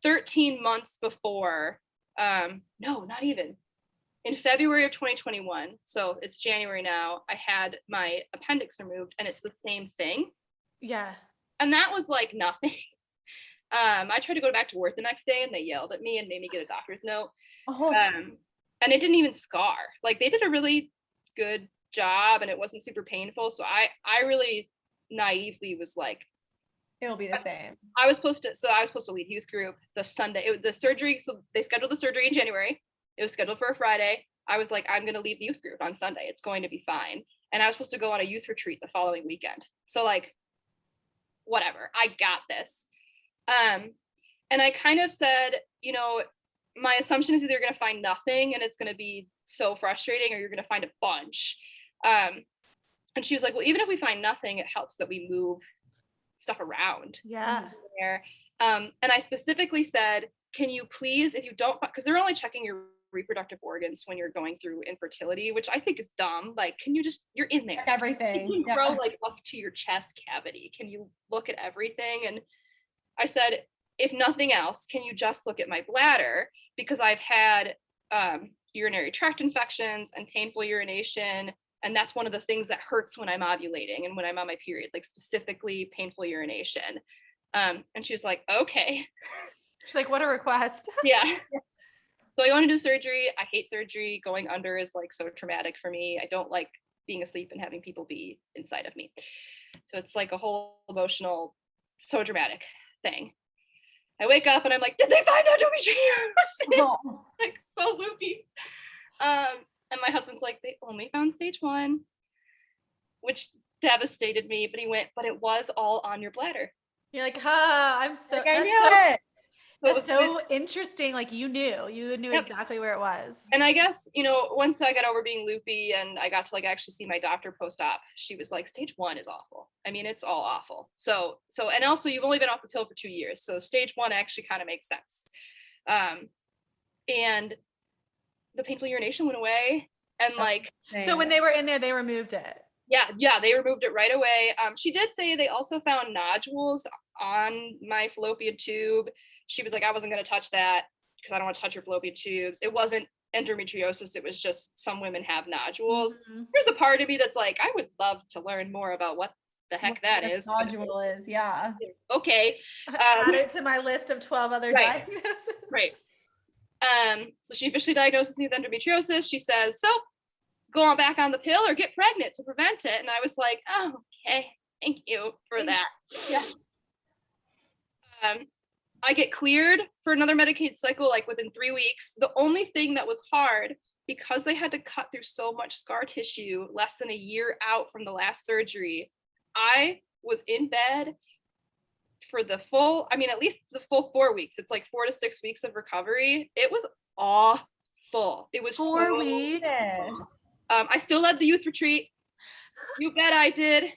13 months before, no, not even, in February of 2021, so it's January now, I had my appendix removed, and it's the same thing. Yeah. And that was like nothing. I tried to go back to work the next day, and they yelled at me and made me get a doctor's note. And it didn't even scar. Like, they did a really good job, and it wasn't super painful. So I really naively was like, it'll be the same. I was supposed to lead youth group the Sunday, the surgery. So they scheduled the surgery in January. It was scheduled for a Friday. I was like, I'm going to lead youth group on Sunday. It's going to be fine. And I was supposed to go on a youth retreat the following weekend. So like, whatever, I got this. And I kind of said, my assumption is either you're going to find nothing and it's going to be so frustrating, or you're going to find a bunch. And she was like, well, even if we find nothing, it helps that we move stuff around. Yeah. And I specifically said, can you please, if you don't, because they're only checking your reproductive organs when you're going through infertility, which I think is dumb. Like, can you you're in there. Everything. Can you grow like up to your chest cavity? Can you look at everything? And I said, if nothing else, can you just look at my bladder? Because I've had urinary tract infections and painful urination. And that's one of the things that hurts when I'm ovulating and when I'm on my period, like specifically painful urination. And she was like, okay. She's like, what a request. Yeah. So I want to do surgery. I hate surgery. Going under is like so traumatic for me. I don't like being asleep and having people be inside of me. So it's like a whole emotional, so dramatic thing. I wake up and I'm like, did they find endometriosis? Oh. Like, so loopy. And my husband's like, they only found stage 1, which devastated me. But he went, but it was all on your bladder. You're like, I'm so, like, I knew it. That's so interesting. Like, you knew Yep. exactly where it was. And I guess, once I got over being loopy and I got to like actually see my doctor post-op, she was like, stage 1 is awful. I mean, it's all awful. So, and also you've only been off the pill for 2 years. So stage 1 actually kind of makes sense. And the painful urination went away. And like, so when they were in there, they removed it. Yeah, they removed it right away. She did say they also found nodules on my fallopian tube. She was like, I wasn't going to touch that because I don't want to touch your fallopian tubes. It wasn't endometriosis. It was just some women have nodules. There's a part of me that's like, I would love to learn more about what the heck that is. Nodule is, yeah. Okay. Add it to my list of 12 other diagnoses. Right. So she officially diagnosed me with endometriosis. She says, so go on back on the pill or get pregnant to prevent it. And I was like, oh, okay, thank you for that. Yeah. I get cleared for another medicated cycle like within 3 weeks. The only thing that was hard, because they had to cut through so much scar tissue less than a year out from the last surgery, I was in bed for the full, I mean, at least the full 4 weeks. It's like 4 to 6 weeks of recovery. It was awful. It was 4 weeks. I still led the youth retreat. You bet I did.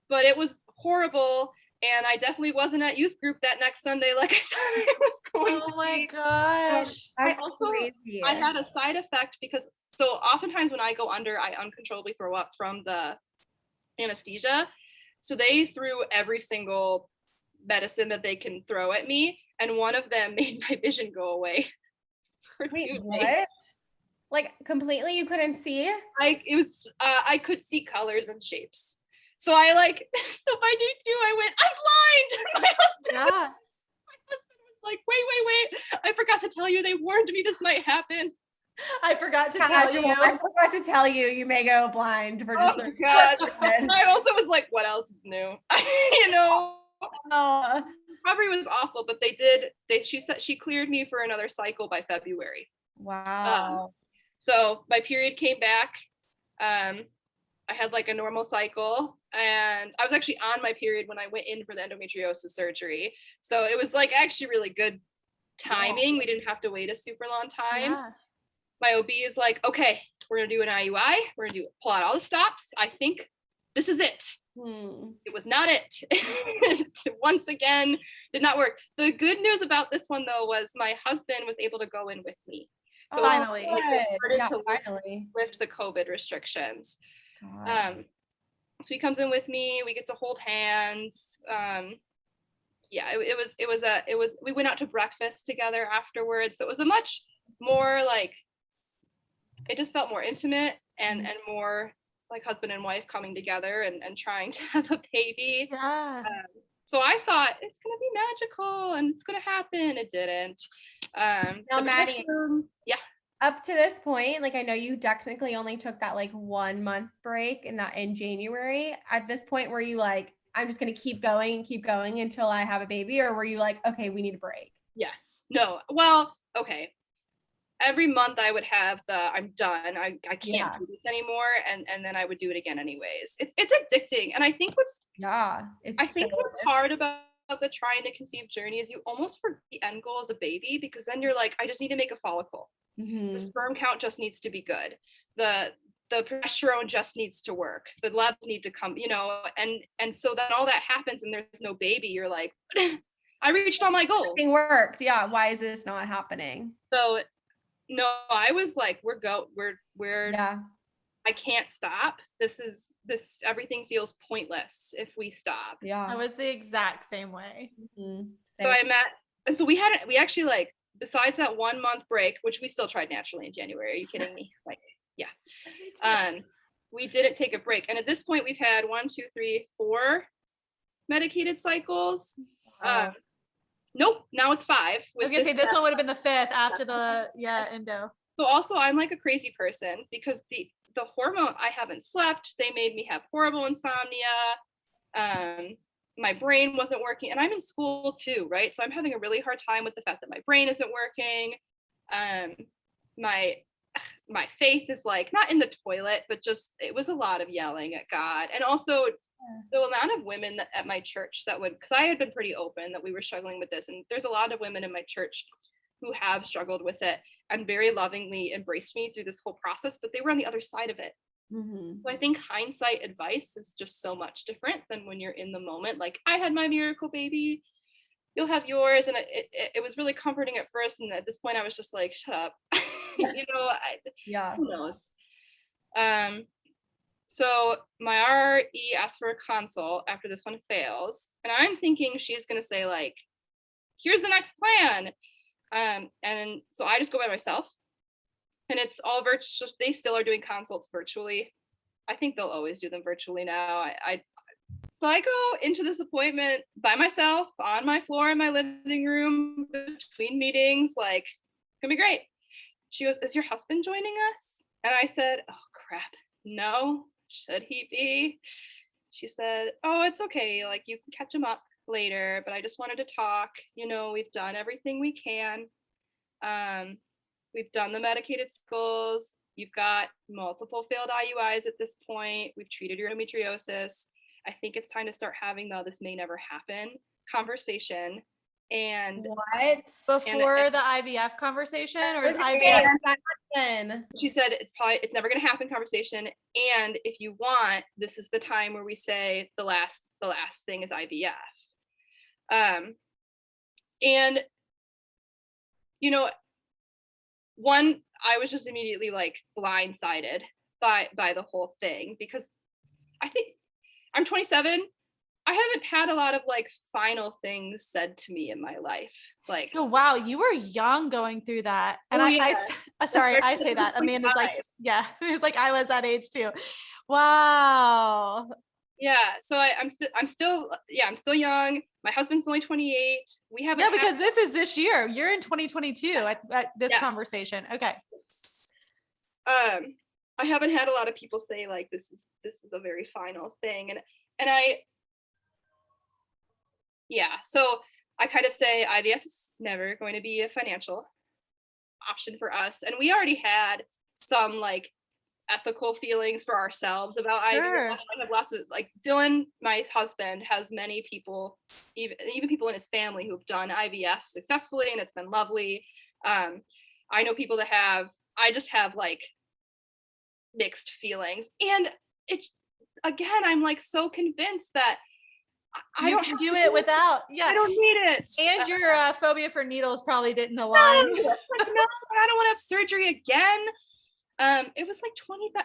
But it was horrible. And I definitely wasn't at youth group that next Sunday like I thought I was going to. Oh my gosh. That's crazy. I had a side effect because, so oftentimes when I go under, I uncontrollably throw up from the anesthesia. So they threw every single medicine that they can throw at me. And one of them made my vision go away. Wait, what? Like completely you couldn't see? I could see colors and shapes. So I by day 2, I went, I'm blind. My husband was like, wait. I forgot to tell you, they warned me this might happen. I forgot to tell you. I forgot to tell you, you may go blind for just God. I also was like, what else is new? You know? Recovery was awful, but she said she cleared me for another cycle by February. Wow. So my period came back. I had like a normal cycle, and I was actually on my period when I went in for the endometriosis surgery. So it was like actually really good timing. We didn't have to wait a super long time. Yeah. My OB is like, okay, we're gonna do an IUI. We're gonna pull out all the stops. I think this is it. It was not it. Once again, did not work. The good news about this one though was my husband was able to go in with me. So finally, lift the COVID restrictions. So he comes in with me. We get to hold hands. We went out to breakfast together afterwards. So it was a much more like, it just felt more intimate and more like husband and wife coming together and trying to have a baby. Yeah. So I thought it's gonna be magical and it's gonna happen. It didn't. Now, Maddie, yeah. Up to this point, like I know you technically only took that like 1 month break in January. At this point, were you like, I'm just gonna keep going until I have a baby, or were you like, okay, we need a break? Yes. No. Well, okay. Every month I would have I'm done. I can't do this anymore, and then I would do it again anyways. It's addicting, and I think what's hard about the trying to conceive journey is you almost forget the end goal as a baby, because then you're like, I just need to make a follicle. The sperm count just needs to be good. The progesterone just needs to work. The labs need to come, and so then all that happens and there's no baby. You're like, I reached all my goals. Everything worked. Yeah. Why is this not happening? So no, I was like, I can't stop. Everything feels pointless if we stop. Yeah. I was the exact same way. So so we actually like, besides that 1 month break, which we still tried naturally in January. Are you kidding me? Like, yeah. We didn't take a break. And at this point we've had 1, 2, 3, 4 medicated cycles. Nope, now it's 5. I was gonna say this one would have been the 5th after the endo. So also I'm like a crazy person because the hormone, I haven't slept. They made me have horrible insomnia. My brain wasn't working, and I'm in school too, right? So I'm having a really hard time with the fact that my brain isn't working. My faith is like not in the toilet, but just it was a lot of yelling at God, and also the amount of women at my church that would, because I had been pretty open that we were struggling with this, and there's a lot of women in my church who have struggled with it and very lovingly embraced me through this whole process, but they were on the other side of it. So I think hindsight advice is just so much different than when you're in the moment. Like, I had my miracle baby, you'll have yours. And it was really comforting at first. And at this point I was just like, shut up. Who knows? So my RE asked for a consult after this one fails. And I'm thinking she's going to say like, here's the next plan. And so I just go by myself, and it's all virtual. They still are doing consults virtually. I think they'll always do them virtually now. So I go into this appointment by myself on my floor in my living room between meetings, like, it's gonna be great. She goes, is your husband joining us? And I said, oh crap, no, should he be? She said, oh, it's okay, like you can catch him up later, but I just wanted to talk. We've done everything we can. We've done the medicated cycles. You've got multiple failed IUIs at this point. We've treated your endometriosis. I think it's time to start having this may never happen conversation. And what? Before the IVF conversation, or is Okay, IVF? that happened. she said it's never going to happen conversation. And if you want, this is the time where we say the last thing is IVF. And one, I was just immediately like blindsided by the whole thing, because I think I'm 27. I haven't had a lot of like final things said to me in my life. Like, So wow, you were young going through that. And Oh, I yeah. sorry, I say that. Amanda's like, yeah, it was like I was that age too. Wow. yeah. So I'm still young. My husband's only 28. We haven't. Yeah, because this is this year. You're in 2022 at this Yeah. conversation. Okay. I haven't had a lot of people say like this is a very final thing, and I, yeah. So I kind of say IVF is never going to be a financial option for us, and we already had some like ethical feelings for ourselves about Sure. IVF. I have lots of like Dylan, my husband, has many people, even people in his family who've done IVF successfully, and it's been lovely. I know people that have. I just have like mixed feelings, and it's again, I'm like so convinced that I You don't can do it without. Yeah. I don't need it. And your phobia for needles probably didn't align. No, I don't want to have surgery again. It was like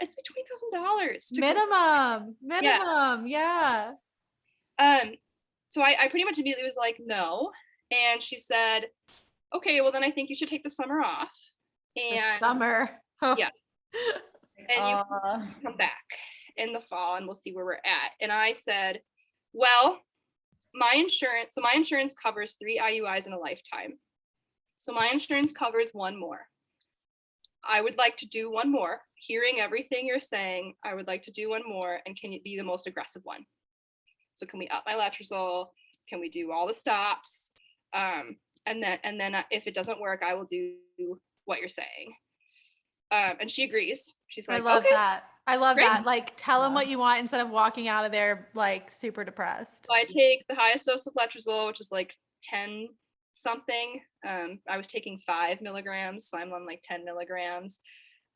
it's like $20,000 Minimum. Yeah. So I pretty much immediately was like, no. And she said, okay, well then I think you should take the summer off. And Summer. Oh. Yeah. And you come back in the fall and we'll see where we're at. And I said, well, my insurance covers 3 IUIs in a lifetime. So my insurance covers one more. I would like to do one more. Hearing everything you're saying, I would like to do one more. And can it be the most aggressive one? So can we up my letrozole? Can we do all the stops? And then if it doesn't work, I will do what you're saying. And she agrees. She's like, I love okay. that. I love Great. that. Like, tell them what you want instead of walking out of there like super depressed. So I take the highest dose of letrozole, which is like 10 something. I was taking 5 milligrams, so I'm on like 10 milligrams.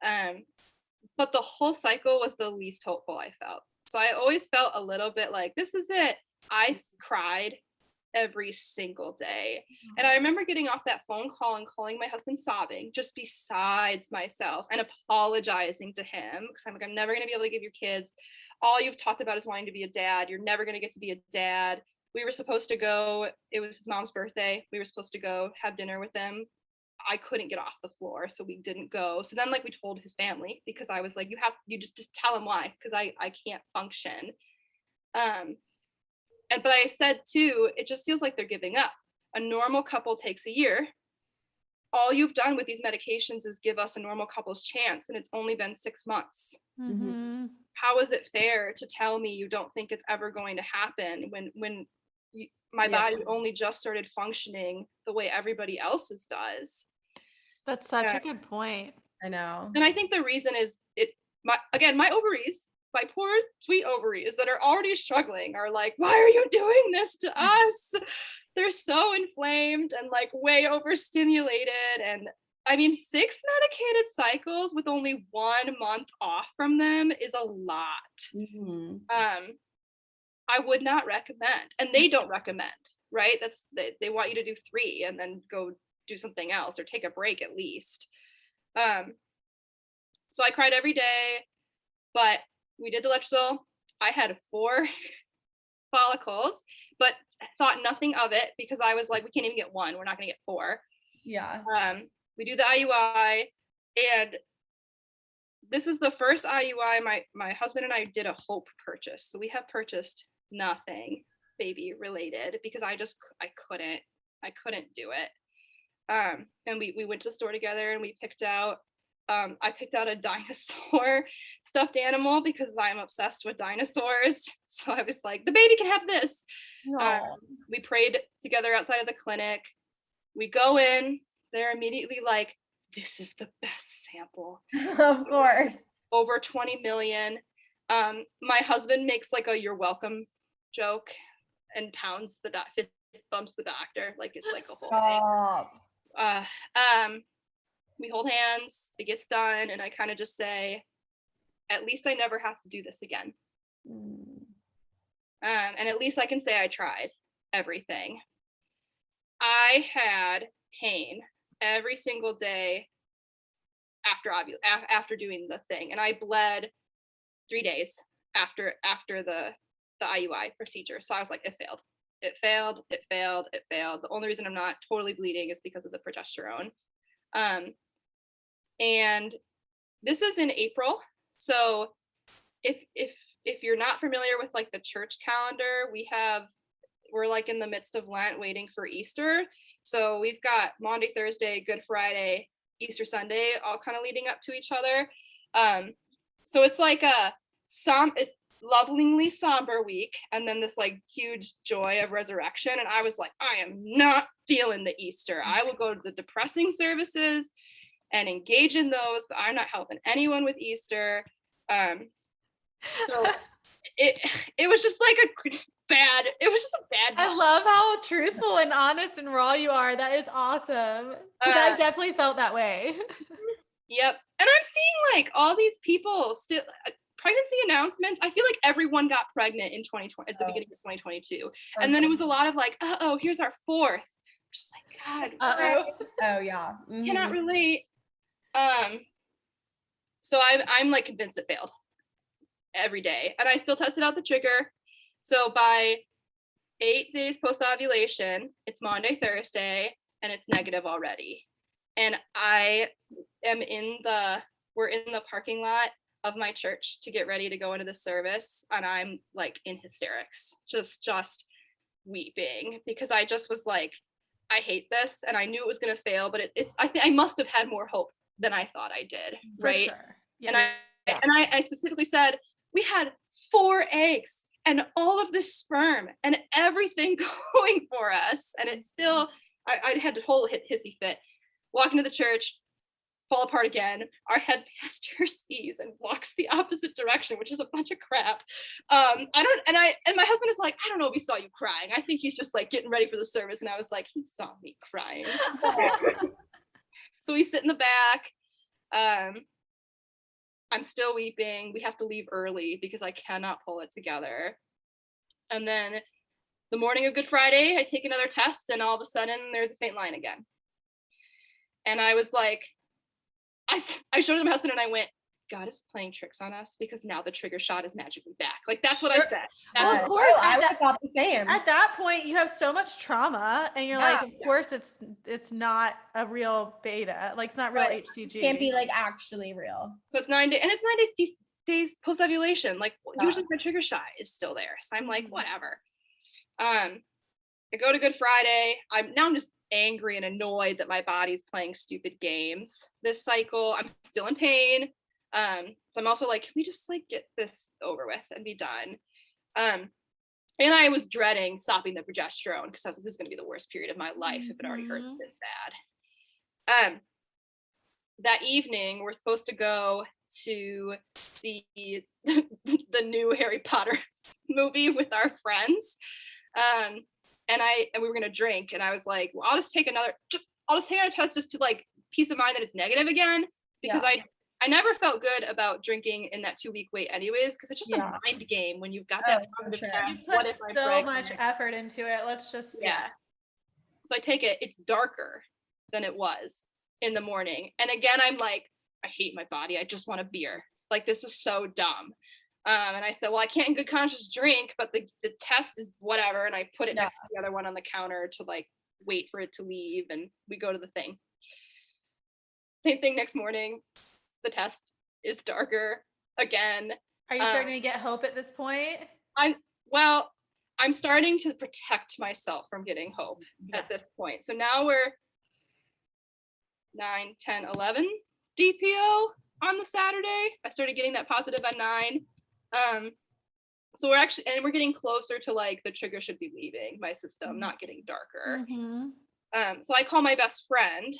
But the whole cycle was the least hopeful I felt. So I always felt a little bit like, this is it. I cried every single day. And I remember getting off that phone call and calling my husband sobbing, just besides myself, and apologizing to him, because I'm like, I'm never going to be able to give your kids. All you've talked about is wanting to be a dad. You're never going to get to be a dad. We were supposed to go, it was his mom's birthday. We were supposed to go have dinner with them. I couldn't get off the floor, so we didn't go. So then like we told his family, because I was like, you just tell him why, because I can't function. But I said too, it just feels like they're giving up. A normal couple takes a year. All you've done with these medications is give us a normal couple's chance, and it's only been 6 months. Mm-hmm. How is it fair to tell me you don't think it's ever going to happen when my body only just started functioning the way everybody else's does? That's such a good point. I know. And I think the reason is my ovaries, my poor sweet ovaries that are already struggling, are like, why are you doing this to us? They're so inflamed and like way overstimulated. And I mean, 6 medicated cycles with only 1 month off from them is a lot. Mm-hmm. I would not recommend, and they don't recommend, right? They want you to do 3 and then go do something else or take a break at least. So I cried every day, but we did the letrozole. I had 4 follicles, but thought nothing of it because I was like, we can't even get 1. We're not going to get 4. Yeah. We do the IUI, and this is the first IUI my husband and I did a hope purchase. So we have purchased nothing baby related because I couldn't do it. And we went to the store together and we picked out I picked out a dinosaur stuffed animal because I'm obsessed with dinosaurs. So I was like, the baby can have this. We prayed together outside of the clinic. We go in, they're immediately like, this is the best sample. Of course. Over 20 million. My husband makes like a you're welcome joke and pounds fist bumps the doctor. Like it's like a whole thing. We hold hands, it gets done, and I kind of just say, at least I never have to do this again. And at least I can say I tried everything. I had pain every single day after doing the thing, and I bled 3 days after the IUI procedure. So I was like, it failed. The only reason I'm not totally bleeding is because of the progesterone. And this is in April. So if you're not familiar with like the church calendar, we're like in the midst of Lent waiting for Easter. So we've got Maundy, Thursday, Good Friday, Easter Sunday, all kind of leading up to each other. So it's like a lovingly somber week, and then this like huge joy of resurrection. And I was like, I am not feeling the Easter. I will go to the depressing services and engage in those, but I'm not helping anyone with Easter. So it was just like a bad month. I love how truthful and honest and raw you are. That is awesome. Because I definitely felt that way. Yep. And I'm seeing like all these people still pregnancy announcements. I feel like everyone got pregnant in 2020 at the beginning of 2022. And then it was a lot of like, here's our fourth. Just like, God. Oh yeah. Mm-hmm. Cannot relate. So I'm like convinced it failed every day. And I still tested out the trigger. So by 8 days post-ovulation, it's Maundy, Thursday, and it's negative already. And we're in the parking lot of my church to get ready to go into the service. And I'm like in hysterics, just weeping, because I just was like, I hate this. And I knew it was going to fail, but I must have had more hope than I thought I did. Right. For sure. Yeah. And I specifically said, we had 4 eggs and all of this sperm and everything going for us. And it's still, I had a whole hissy fit. Walk into the church, fall apart again. Our head pastor sees and walks the opposite direction, which is a bunch of crap. And my husband is like, I don't know if he saw you crying. I think he's just like getting ready for the service. And I was like, he saw me crying. So we sit in the back. I'm still weeping. We have to leave early because I cannot pull it together. And then the morning of Good Friday, I take another test, and all of a sudden there's a faint line again. And I was like, I showed it to my husband and I went, God is playing tricks on us because now the trigger shot is magically back. Like, that's what I said. Well, of course, I was about the same. At that point, you have so much trauma, and you're like, of course, it's not a real beta. Like, it's not real HCG. Can't be like actually real. So it's 9 days, and it's 9 days post ovulation. Like, usually the trigger shot is still there. So I'm like, whatever. I go to Good Friday. I'm just angry and annoyed that my body's playing stupid games this cycle. I'm still in pain. So I'm also like, can we just like get this over with and be done? And I was dreading stopping the progesterone because I was like, this is going to be the worst period of my life if it already hurts this bad. That evening, we're supposed to go to see the new Harry Potter movie with our friends. And we were going to drink, and I was like, well, I'll just take another test just to like peace of mind that it's negative again, because I never felt good about drinking in that 2-week wait anyways, because it's just a mind game when you've got that positive test. You put so much effort into it. Let's just So I take it, it's darker than it was in the morning. And again, I'm like, I hate my body. I just want a beer. Like, this is so dumb. And I said, well, I can't in good conscience drink, but the test is whatever. And I put it next to the other one on the counter to like wait for it to leave, and we go to the thing. Same thing next morning. The test is darker again. Are you starting to get hope at this point? I'm starting to protect myself from getting hope at this point. So now we're 9, 10, 11 DPO on the Saturday. I started getting that positive at 9. So we're getting closer to like the trigger should be leaving my system, not getting darker. So I call my best friend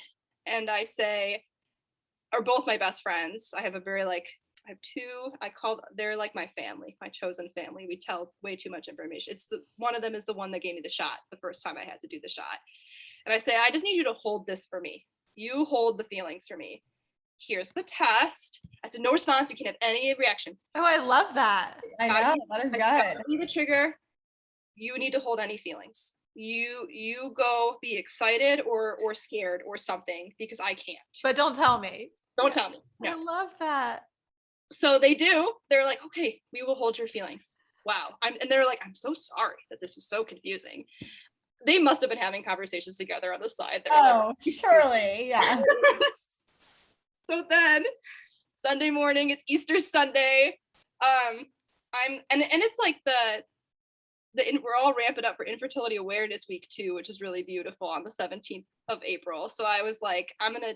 and I say, or both my best friends. I have two. They're like my family, my chosen family. We tell way too much information. One of them is the one that gave me the shot the first time I had to do the shot. And I say, I just need you to hold this for me. You hold the feelings for me. Here's the test. I said, no response. You can't have any reaction. Oh, I love that. I know, that is good. Be the trigger. You need to hold any feelings. You go be excited or scared or something, because I can't. But don't tell me. Don't tell me. No. I love that. So they do. They're like, okay, we will hold your feelings. Wow. And they're like, I'm so sorry that this is so confusing. They must have been having conversations together on the side. Surely, yeah. So then Sunday morning, it's Easter Sunday. And it's like we're all ramping up for Infertility Awareness Week too, which is really beautiful on the 17th of April. So I was like, I'm gonna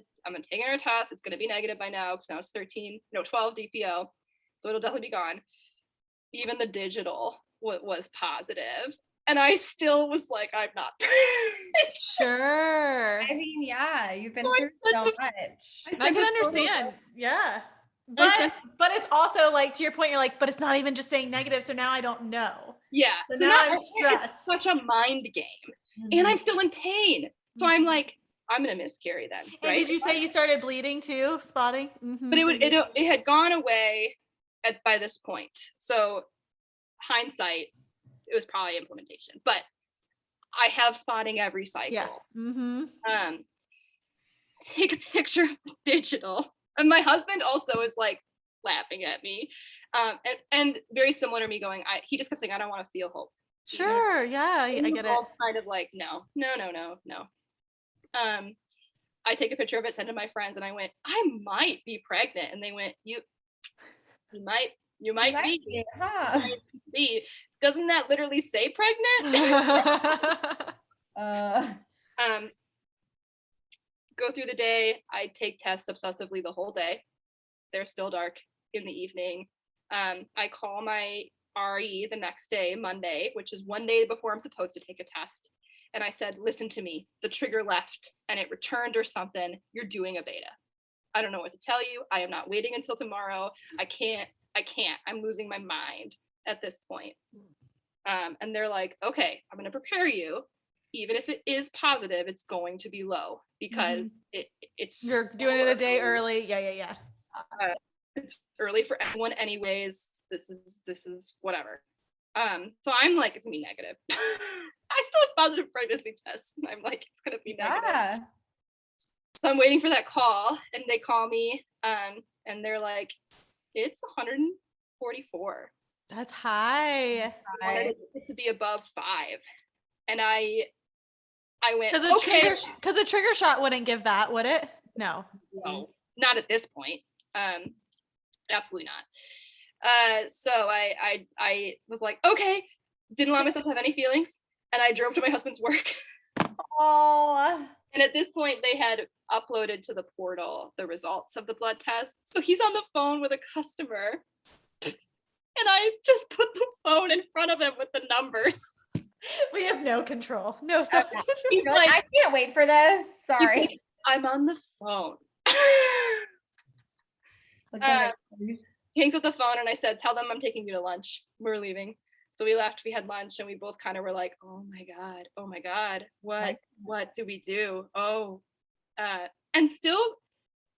take our test. It's gonna be negative by now because now it's 12 DPO, so it'll definitely be gone. Even the digital was positive, and I still was like, I'm not. Sure. I mean, yeah, you've been through so much. I can understand. Yeah. But it's also like, to your point, you're like, but it's not even just saying negative, so now I don't know. Yeah. So now I'm stressed. It's such a mind game, and I'm still in pain. So I'm like, I'm gonna miscarry then. And did you say you started bleeding too, spotting? But it had gone away by this point. So hindsight, it was probably implementation. But I have spotting every cycle. Yeah. Take a picture of the digital. And my husband also is like laughing at me. And very similar to me going, he just kept saying, I don't want to feel hope. Sure. Yeah. I get it. Kind of like, no. I take a picture of it, send it to my friends, and I went, I might be pregnant. And they went, you might be. Huh? Be. Doesn't that literally say pregnant? Go through the day. I take tests obsessively the whole day. They're still dark in the evening. I call my RE the next day, Monday, which is one day before I'm supposed to take a test. And I said, listen to me, the trigger left and it returned or something. You're doing a beta. I don't know what to tell you. I am not waiting until tomorrow. I can't. I'm losing my mind at this point. And they're like, okay, I'm going to prepare you. Even if it is positive, it's going to be low because it's you're doing it a day early. Yeah. It's early for everyone anyways. This is whatever. So I'm like, it's gonna be negative. I still have positive pregnancy tests. I'm like, it's gonna be negative. So I'm waiting for that call, and they call me, and they're like, it's 144. That's high. I wanted it to be above 5, and I went, because a trigger shot wouldn't give that, would it? No, not at this point. Absolutely not. So I was like, okay, didn't allow myself to have any feelings, and I drove to my husband's work. Oh. And at this point, they had uploaded to the portal the results of the blood test. So he's on the phone with a customer, and I just put the phone in front of him with the numbers. We have no control. No self-control. He's like, I can't wait for this. Sorry. Like, I'm on the phone. He hangs up the phone, and I said, tell them I'm taking you to lunch. We're leaving. So we left, we had lunch, and we both kind of were like, oh my God, what do we do? And still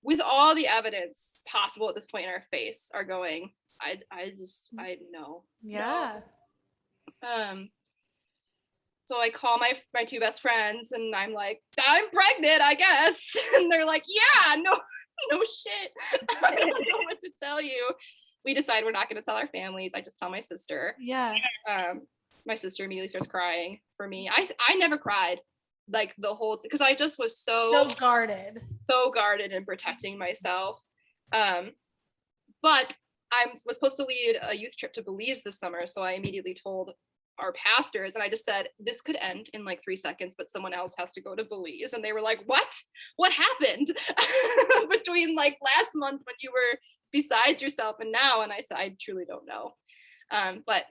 with all the evidence possible at this point in our face are going, I know. Yeah. No. So I call my two best friends, and I'm like, I'm pregnant, I guess. And they're like, yeah, no shit. I don't know what to tell you. We decide we're not going to tell our families. I just tell my sister. Yeah. My sister immediately starts crying for me. I never cried like the whole, because I just was So guarded. so guarded and protecting myself. But I was supposed to lead a youth trip to Belize this summer, so I immediately told our pastors, and I just said, this could end in like 3 seconds, but someone else has to go to Belize. And they were like, what happened between like last month when you were besides yourself and now? And I said, I truly don't know. But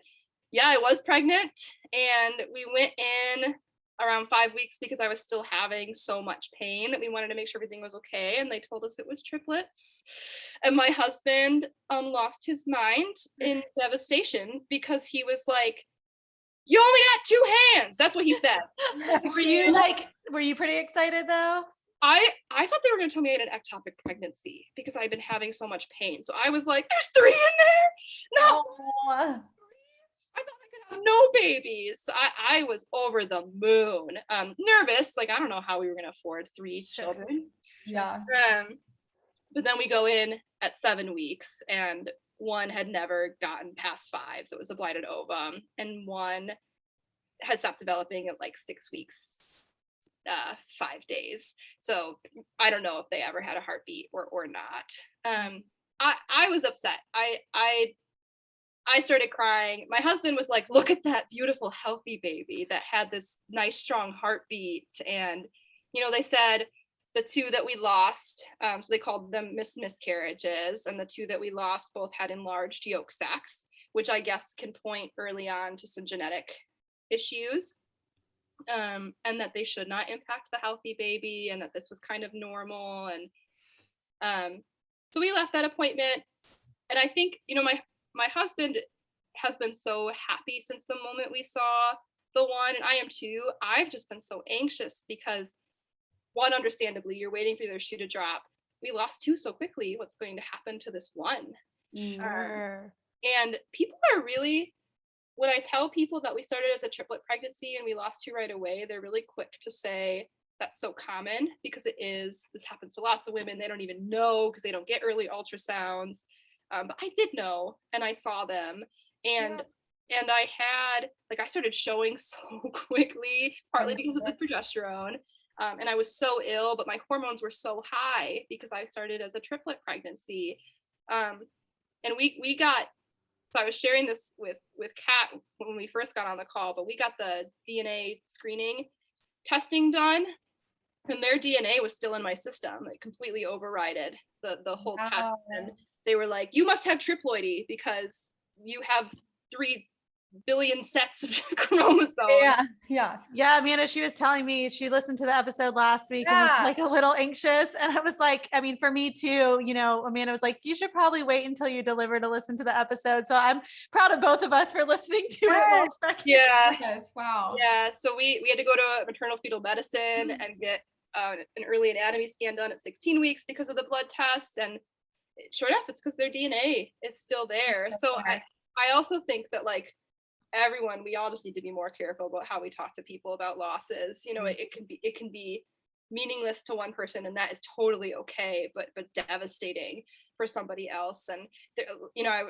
yeah, I was pregnant, and we went in around 5 weeks because I was still having so much pain that we wanted to make sure everything was okay. And they told us it was triplets. And my husband lost his mind in devastation because he was like, you only got 2 hands. That's what he said. Were you pretty excited though? I thought they were going to tell me I had an ectopic pregnancy because I've been having so much pain. So I was like, there's 3 in there? No. Oh. I thought I could have no babies. So I was over the moon. Nervous. Like, I don't know how we were going to afford 3 children. Yeah. But then we go in at 7 weeks, and one had never gotten past 5. So it was a blighted ovum. And one had stopped developing at like 6 weeks, 5 days. So I don't know if they ever had a heartbeat or not. I was upset. I started crying. My husband was like, look at that beautiful, healthy baby that had this nice, strong heartbeat. And, you know, they said the 2 that we lost, so they called them miscarriages. And the 2 that we lost both had enlarged yolk sacs, which I guess can point early on to some genetic issues. And that they should not impact the healthy baby, and that this was kind of normal. And so we left that appointment. And I think, you know, my husband has been so happy since the moment we saw the one, and I am too. I've just been so anxious because, one, understandably, you're waiting for their shoe to drop. We lost 2 so quickly. What's going to happen to this one? Sure. And people are really, when I tell people that we started as a triplet pregnancy and we lost 2 right away, they're really quick to say that's so common, because it is. This happens to lots of women. They don't even know because they don't get early ultrasounds. But I did know, and I saw them, and I had, like, I started showing so quickly, partly because of the progesterone, and I was so ill, but my hormones were so high because I started as a triplet pregnancy, and we got, so I was sharing this with Kat when we first got on the call, but we got the DNA screening testing done, and their DNA was still in my system. It completely overrided the whole test, and they were like, you must have triploidy because you have 3 billion sets of chromosomes. Yeah. Amanda, she was telling me she listened to the episode last week and was like a little anxious. And I was like, I mean, for me too, you know, Amanda was like, you should probably wait until you deliver to listen to the episode. So I'm proud of both of us for listening to it. Yeah. Yes. Wow. Yeah. So we had to go to maternal fetal medicine and get an early anatomy scan done at 16 weeks because of the blood test. And sure enough, it's because their DNA is still there. So I also think that, like, everyone, we all just need to be more careful about how we talk to people about losses. You know, it can be meaningless to one person, and that is totally okay, but devastating for somebody else. And you know,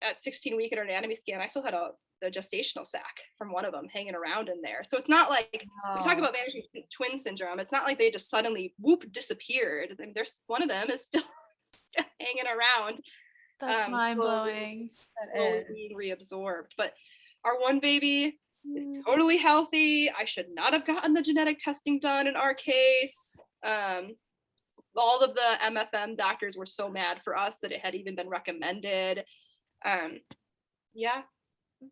at 16-week at an anatomy scan, I still had the gestational sac from one of them hanging around in there. So it's not like we talk about vanishing twin syndrome. It's not like they just suddenly disappeared. I mean, there's one of them is still hanging around. That's mind-blowing. Slowly being reabsorbed. But our one baby is totally healthy. I should not have gotten the genetic testing done in our case. All of the MFM doctors were so mad for us that it had even been recommended. Yeah.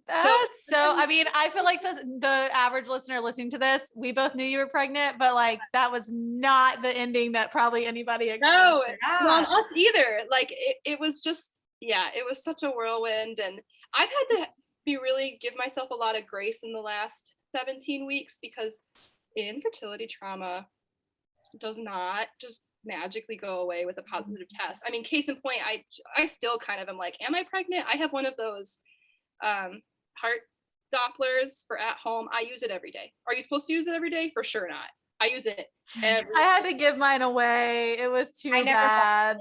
That's so, I mean, I feel like the average listener listening to this, we both knew you were pregnant, but like that was not the ending that probably anybody expected. No, not us either. Like it was just, it was such a whirlwind, and I've had to give myself a lot of grace in the last 17 weeks because infertility trauma does not just magically go away with a positive test. I mean, case in point, I still kind of am like, am I pregnant? I have one of those heart Dopplers for at home. I use it every day. Are you supposed to use it every day? For sure not. I use it every I had to give mine away. It was too bad.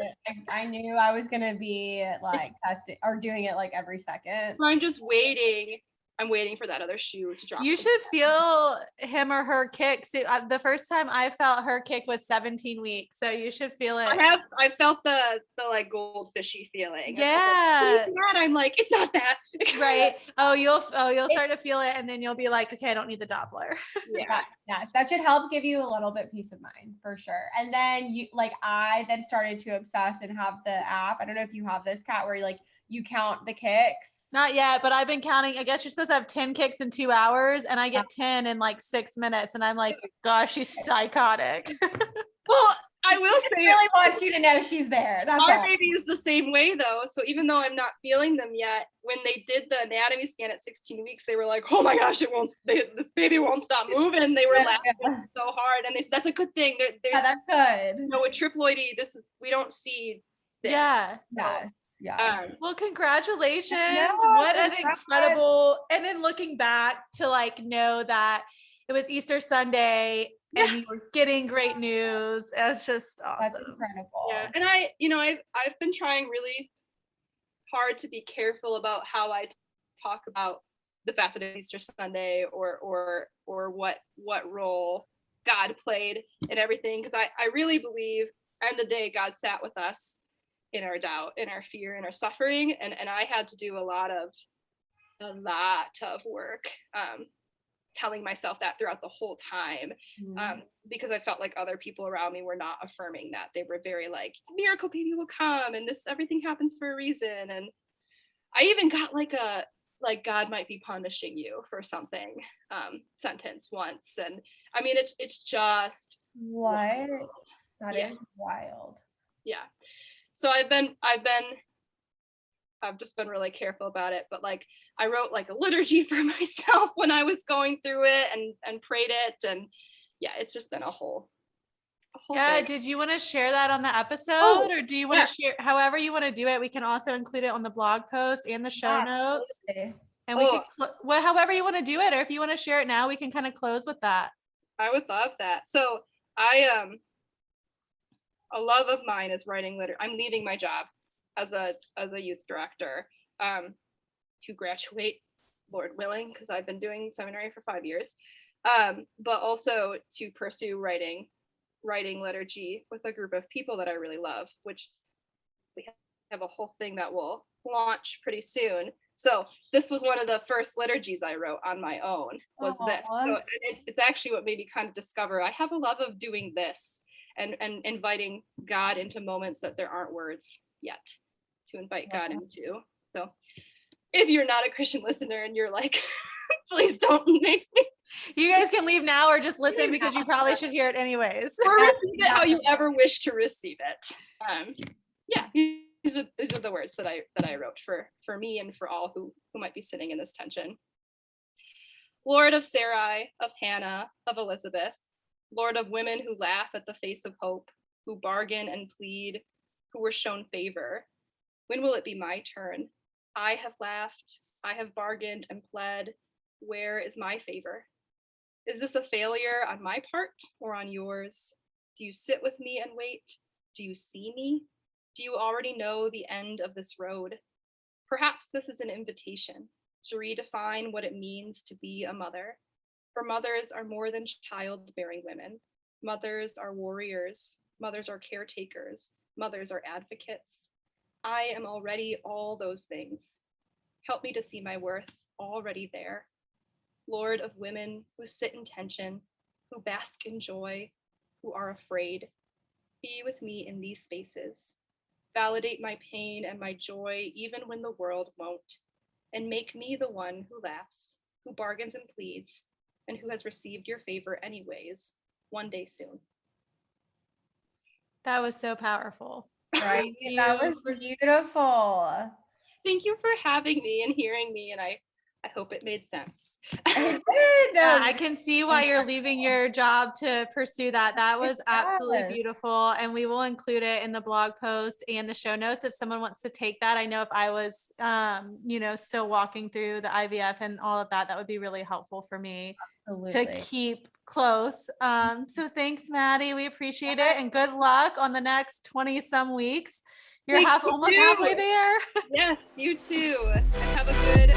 I knew I was gonna be like testing or doing it like every second. I'm just waiting I'm waiting for that other shoe to drop. You should feel him or her kick. So, the first time I felt her kick was 17 weeks. So you should feel it. I felt the like goldfishy feeling. Yeah. I'm like, it's not that. Right. You'll start to feel it, and then you'll be like, okay, I don't need the Doppler. Yeah. Yes, that should help give you a little bit peace of mind for sure. And then I then started to obsess and have the app. I don't know if you have this, Kat, where you count the kicks. Not yet, but I've been counting. I guess you're supposed to have 10 kicks in 2 hours, and I get 10 in like 6 minutes. And I'm like, gosh, she's psychotic. Well, I will say, I really want you to know she's there. That's our all. baby is the same way though. So even though I'm not feeling them yet, when they did the anatomy scan at 16 weeks, they were like, oh my gosh, this baby won't stop moving. They were laughing so hard. And they said, that's a good thing. Yeah, that's good. You know, with triploidy, we don't see this. Yeah. Yeah. Yeah. Well, congratulations. Yeah, what an incredible, and then looking back to know that it was Easter Sunday and you were getting great news. It's just awesome. That's incredible. Yeah. And I've been trying really hard to be careful about how I talk about the fact that it's Easter Sunday or what role God played in everything. Because I really believe end of the day God sat with us in our doubt, in our fear, in our suffering. And I had to do a lot of work telling myself that throughout the whole time, because I felt like other people around me were not affirming that. They were very like, miracle baby will come and everything happens for a reason. And I even got like God might be punishing you for something sentence once. And I mean, it's just wild. That is wild. Yeah. So I've just been really careful about it, but like I wrote like a liturgy for myself when I was going through it and prayed it. And yeah, it's just been a whole thing. Did you want to share that on the episode or do you want to share however you want to do it? We can also include it on the blog post and the show notes. Okay. And we can however you want to do it, or if you want to share it now, we can kind of close with that. I would love that. So a love of mine is writing literature. I'm leaving my job as a youth director to graduate, Lord willing, because I've been doing seminary for 5 years, but also to pursue writing liturgy with a group of people that I really love, which we have a whole thing that will launch pretty soon. So this was one of the first liturgies I wrote on my own, was this. So it's actually what made me kind of discover I have a love of doing this and inviting God into moments that there aren't words yet to invite God into. So if you're not a Christian listener and you're like, please don't make me. You guys can leave now or just listen because you probably should hear it anyways. Or receive it how you ever wish to receive it. These are the words that I wrote for me and for all who might be sitting in this tension. Lord of Sarai, of Hannah, of Elizabeth, Lord of women who laugh at the face of hope, who bargain and plead, who were shown favor. When will it be my turn? I have laughed, I have bargained and pled. Where is my favor? Is this a failure on my part or on yours? Do you sit with me and wait? Do you see me? Do you already know the end of this road? Perhaps this is an invitation to redefine what it means to be a mother. For mothers are more than childbearing women. Mothers are warriors. Mothers are caretakers. Mothers are advocates. I am already all those things. Help me to see my worth already there. Lord of women who sit in tension, who bask in joy, who are afraid, be with me in these spaces. Validate my pain and my joy even when the world won't, and make me the one who laughs, who bargains and pleads, and who has received your favor anyways, one day soon. That was so powerful. Right? That was beautiful. Thank you for having me and hearing me, and I hope it made sense. It did. I can see why you're leaving your job to pursue that. That was absolutely beautiful. And we will include it in the blog post and the show notes if someone wants to take that. I know if I was, still walking through the IVF and all of that, that would be really helpful for me to keep close. So thanks, Maddie. We appreciate it. And good luck on the next 20 some weeks. You're almost halfway there. Yes, you too. And have a good